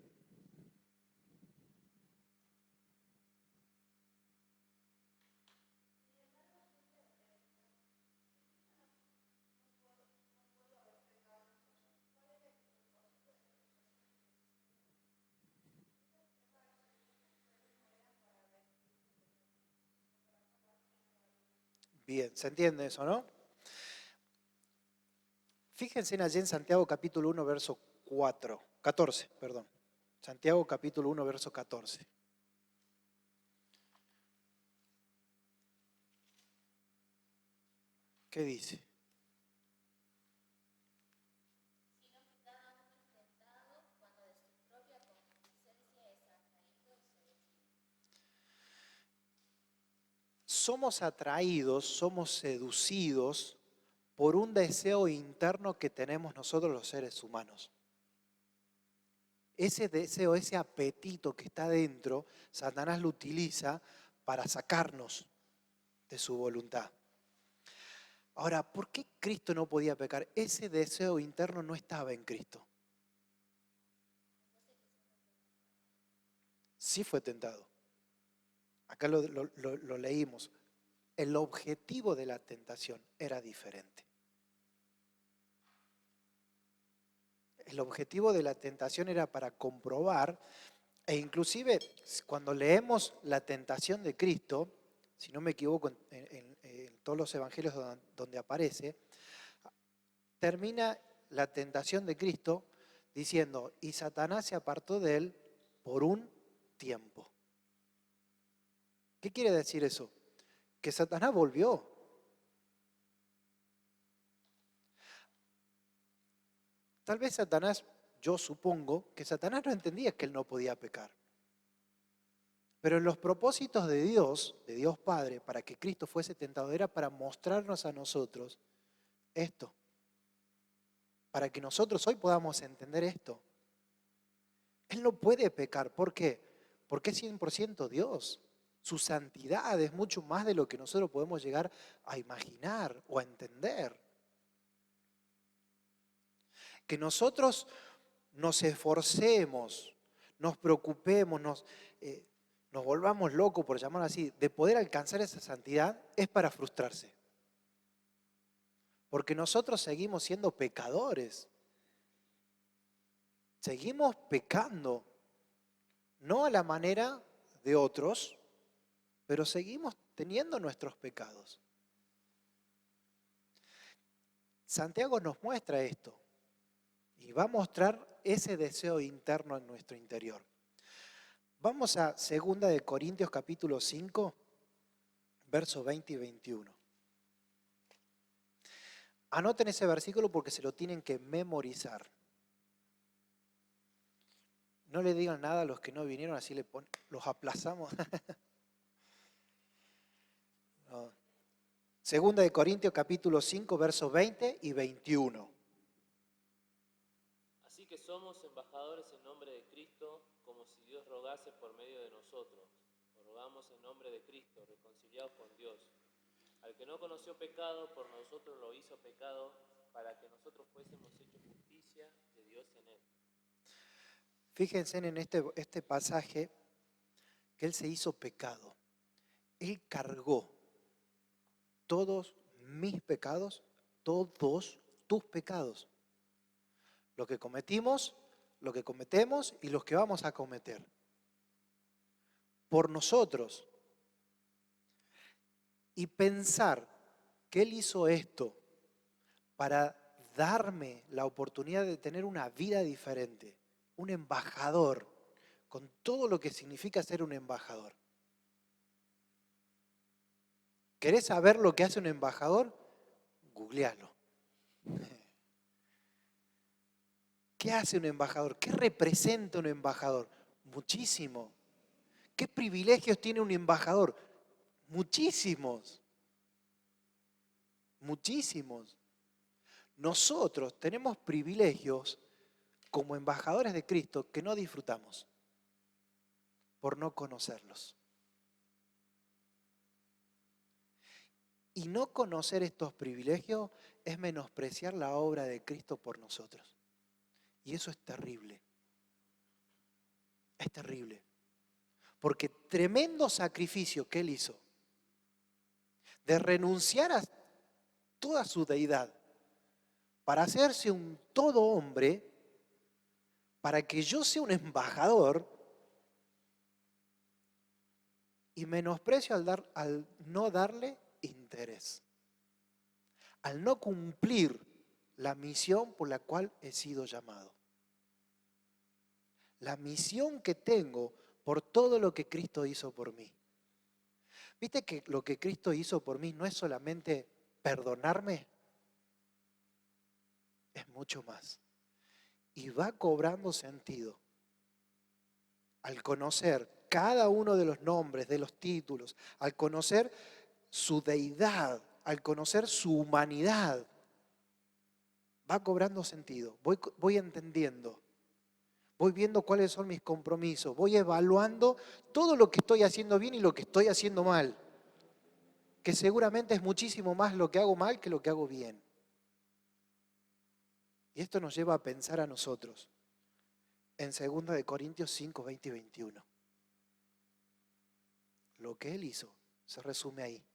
Speaker 1: Bien, ¿se entiende eso, no? Fíjense allí en Santiago capítulo 1, verso 14, perdón. Santiago capítulo 1, verso 14. ¿Qué dice?
Speaker 3: Sino que cada uno es tentado cuando de su propia concupiscencia es atraído y seducido.
Speaker 1: Somos atraídos, somos seducidos por un deseo interno que tenemos nosotros los seres humanos. Ese deseo, ese apetito que está dentro, Satanás lo utiliza para sacarnos de su voluntad. Ahora, ¿por qué Cristo no podía pecar? Ese deseo interno no estaba en Cristo. Sí fue tentado. Acá lo leímos. El objetivo de la tentación era diferente. El objetivo de la tentación era para comprobar, e inclusive cuando leemos la tentación de Cristo, si no me equivoco, en todos los evangelios donde aparece, termina la tentación de Cristo diciendo, y Satanás se apartó de él por un tiempo. ¿Qué quiere decir eso? Que Satanás volvió. Tal vez Satanás, yo supongo que Satanás no entendía que él no podía pecar. Pero en los propósitos de Dios Padre, para que Cristo fuese tentado, era para mostrarnos a nosotros esto. Para que nosotros hoy podamos entender esto. Él no puede pecar. ¿Por qué? Porque es 100% Dios. Su santidad es mucho más de lo que nosotros podemos llegar a imaginar o a entender. Que nosotros nos esforcemos, nos preocupemos, nos volvamos locos, por llamarlo así, de poder alcanzar esa santidad, es para frustrarse. Porque nosotros seguimos siendo pecadores. Seguimos pecando. No a la manera de otros, pero seguimos teniendo nuestros pecados. Santiago nos muestra esto y va a mostrar ese deseo interno en nuestro interior. Vamos a 2 de Corintios capítulo 5, versos 20 y 21. Anoten ese versículo porque se lo tienen que memorizar. No le digan nada a los que no vinieron, así los aplazamos. No. 2 de Corintios capítulo 5, versos 20 y 21.
Speaker 2: Así que somos embajadores en nombre de Cristo, como si Dios rogase por medio de nosotros. Rogamos en nombre de Cristo, reconciliados con Dios. Al que no conoció pecado, por nosotros lo hizo pecado, para que nosotros fuésemos hechos justicia de Dios en él.
Speaker 1: Fíjense en este pasaje que Él se hizo pecado. Él cargó todos mis pecados, todos tus pecados. Lo que cometimos, lo que cometemos y los que vamos a cometer. Por nosotros. Y pensar que Él hizo esto para darme la oportunidad de tener una vida diferente. Un embajador, con todo lo que significa ser un embajador. ¿Querés saber lo que hace un embajador? Googlealo. ¿Qué hace un embajador? ¿Qué representa un embajador? Muchísimo. ¿Qué privilegios tiene un embajador? Muchísimos. Muchísimos. Nosotros tenemos privilegios como embajadores de Cristo que no disfrutamos por no conocerlos. Y no conocer estos privilegios es menospreciar la obra de Cristo por nosotros. Y eso es terrible. Es terrible. Porque tremendo sacrificio que Él hizo de renunciar a toda su deidad para hacerse un todo hombre, para que yo sea un embajador, y menosprecio al no darle interés, al no cumplir la misión por la cual he sido llamado. La misión que tengo por todo lo que Cristo hizo por mí. ¿Viste que lo que Cristo hizo por mí no es solamente perdonarme? Es mucho más. Y va cobrando sentido al conocer cada uno de los nombres, de los títulos, al conocer su deidad, al conocer su humanidad. Va cobrando sentido, voy entendiendo, voy viendo cuáles son mis compromisos, voy evaluando todo lo que estoy haciendo bien y lo que estoy haciendo mal, que seguramente es muchísimo más lo que hago mal que lo que hago bien. Y esto nos lleva a pensar a nosotros en 2 Corintios 5, 20 y 21. Lo que Él hizo se resume ahí.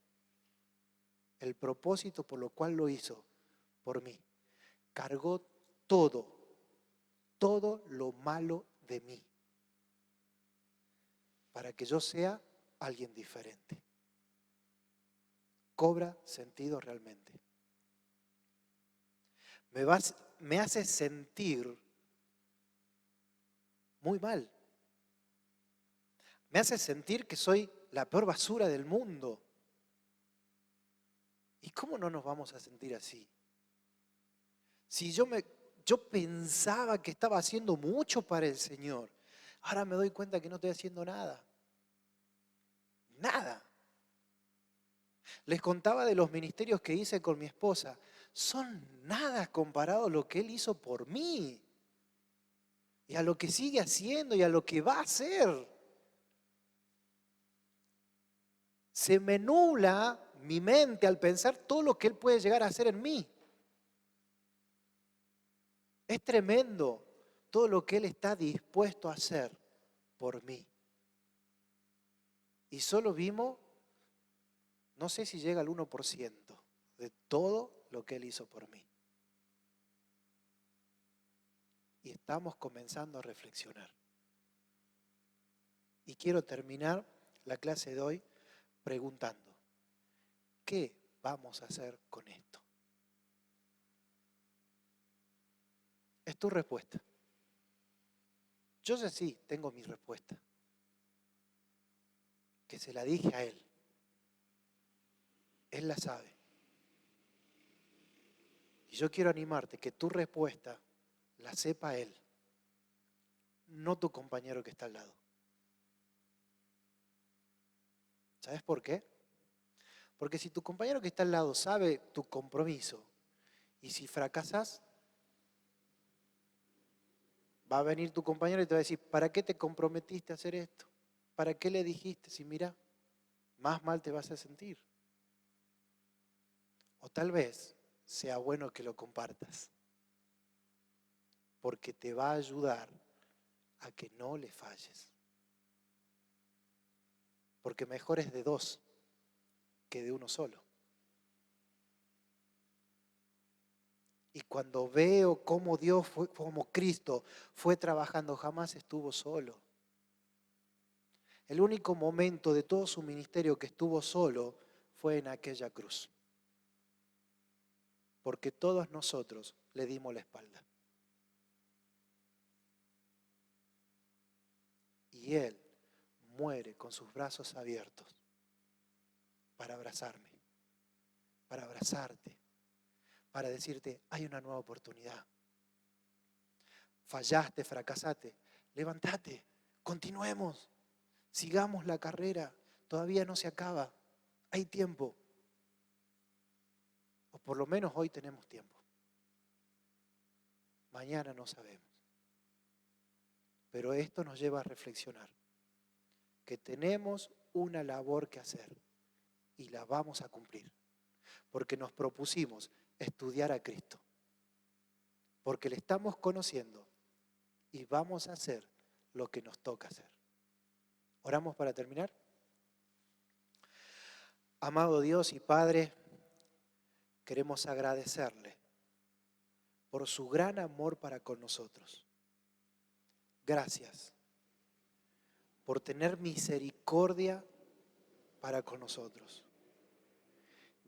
Speaker 1: El propósito por lo cual lo hizo por mí. Cargó todo lo malo de mí, para que yo sea alguien diferente. Cobra sentido realmente. Me hace sentir muy mal. Me hace sentir que soy la peor basura del mundo. ¿Y cómo no nos vamos a sentir así? Si yo pensaba que estaba haciendo mucho para el Señor, ahora me doy cuenta que no estoy haciendo nada. Nada. Les contaba de los ministerios que hice con mi esposa. Son nada comparado a lo que Él hizo por mí. Y a lo que sigue haciendo y a lo que va a hacer. Se me nubla mi mente al pensar todo lo que Él puede llegar a hacer en mí. Es tremendo todo lo que Él está dispuesto a hacer por mí. Y solo vimos, no sé si llega al 1% de todo lo que Él hizo por mí. Y estamos comenzando a reflexionar. Y quiero terminar la clase de hoy preguntando, ¿qué vamos a hacer con esto? Es tu respuesta. Yo ya sí tengo mi respuesta, que se la dije a Él. Él la sabe. Y yo quiero animarte que tu respuesta la sepa Él, no tu compañero que está al lado. ¿Sabes por qué? Porque si tu compañero que está al lado sabe tu compromiso y si fracasas, va a venir tu compañero y te va a decir, ¿para qué te comprometiste a hacer esto? ¿Para qué le dijiste? Si mira, más mal te vas a sentir. O tal vez sea bueno que lo compartas, porque te va a ayudar a que no le falles. Porque mejor es de dos que de uno solo. Y cuando veo cómo cómo Cristo fue trabajando, jamás estuvo solo. El único momento de todo su ministerio que estuvo solo fue en aquella cruz. Porque todos nosotros le dimos la espalda. Y Él muere con sus brazos abiertos para abrazarme, para abrazarte, para decirte, hay una nueva oportunidad. Fallaste, fracasaste, levántate, Continuemos, sigamos la carrera, todavía no se acaba, hay tiempo. O por lo menos hoy tenemos tiempo. Mañana no sabemos. Pero esto nos lleva a reflexionar que tenemos una labor que hacer y la vamos a cumplir. Porque nos propusimos estudiar a Cristo. Porque le estamos conociendo y vamos a hacer lo que nos toca hacer. ¿Oramos para terminar? Amado Dios y Padre, queremos agradecerle por su gran amor para con nosotros. Gracias por tener misericordia para con nosotros.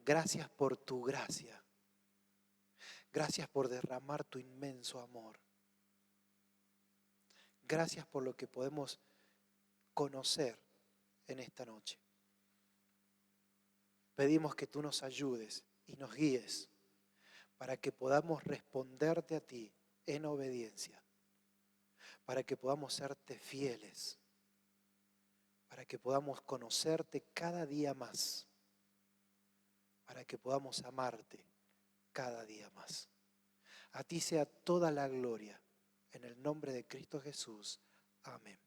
Speaker 1: Gracias por tu gracia. Gracias por derramar tu inmenso amor. Gracias por lo que podemos conocer en esta noche. Pedimos que tú nos ayudes y nos guíes para que podamos responderte a ti en obediencia, para que podamos serte fieles, para que podamos conocerte cada día más, para que podamos amarte cada día más. A ti sea toda la gloria, en el nombre de Cristo Jesús. Amén.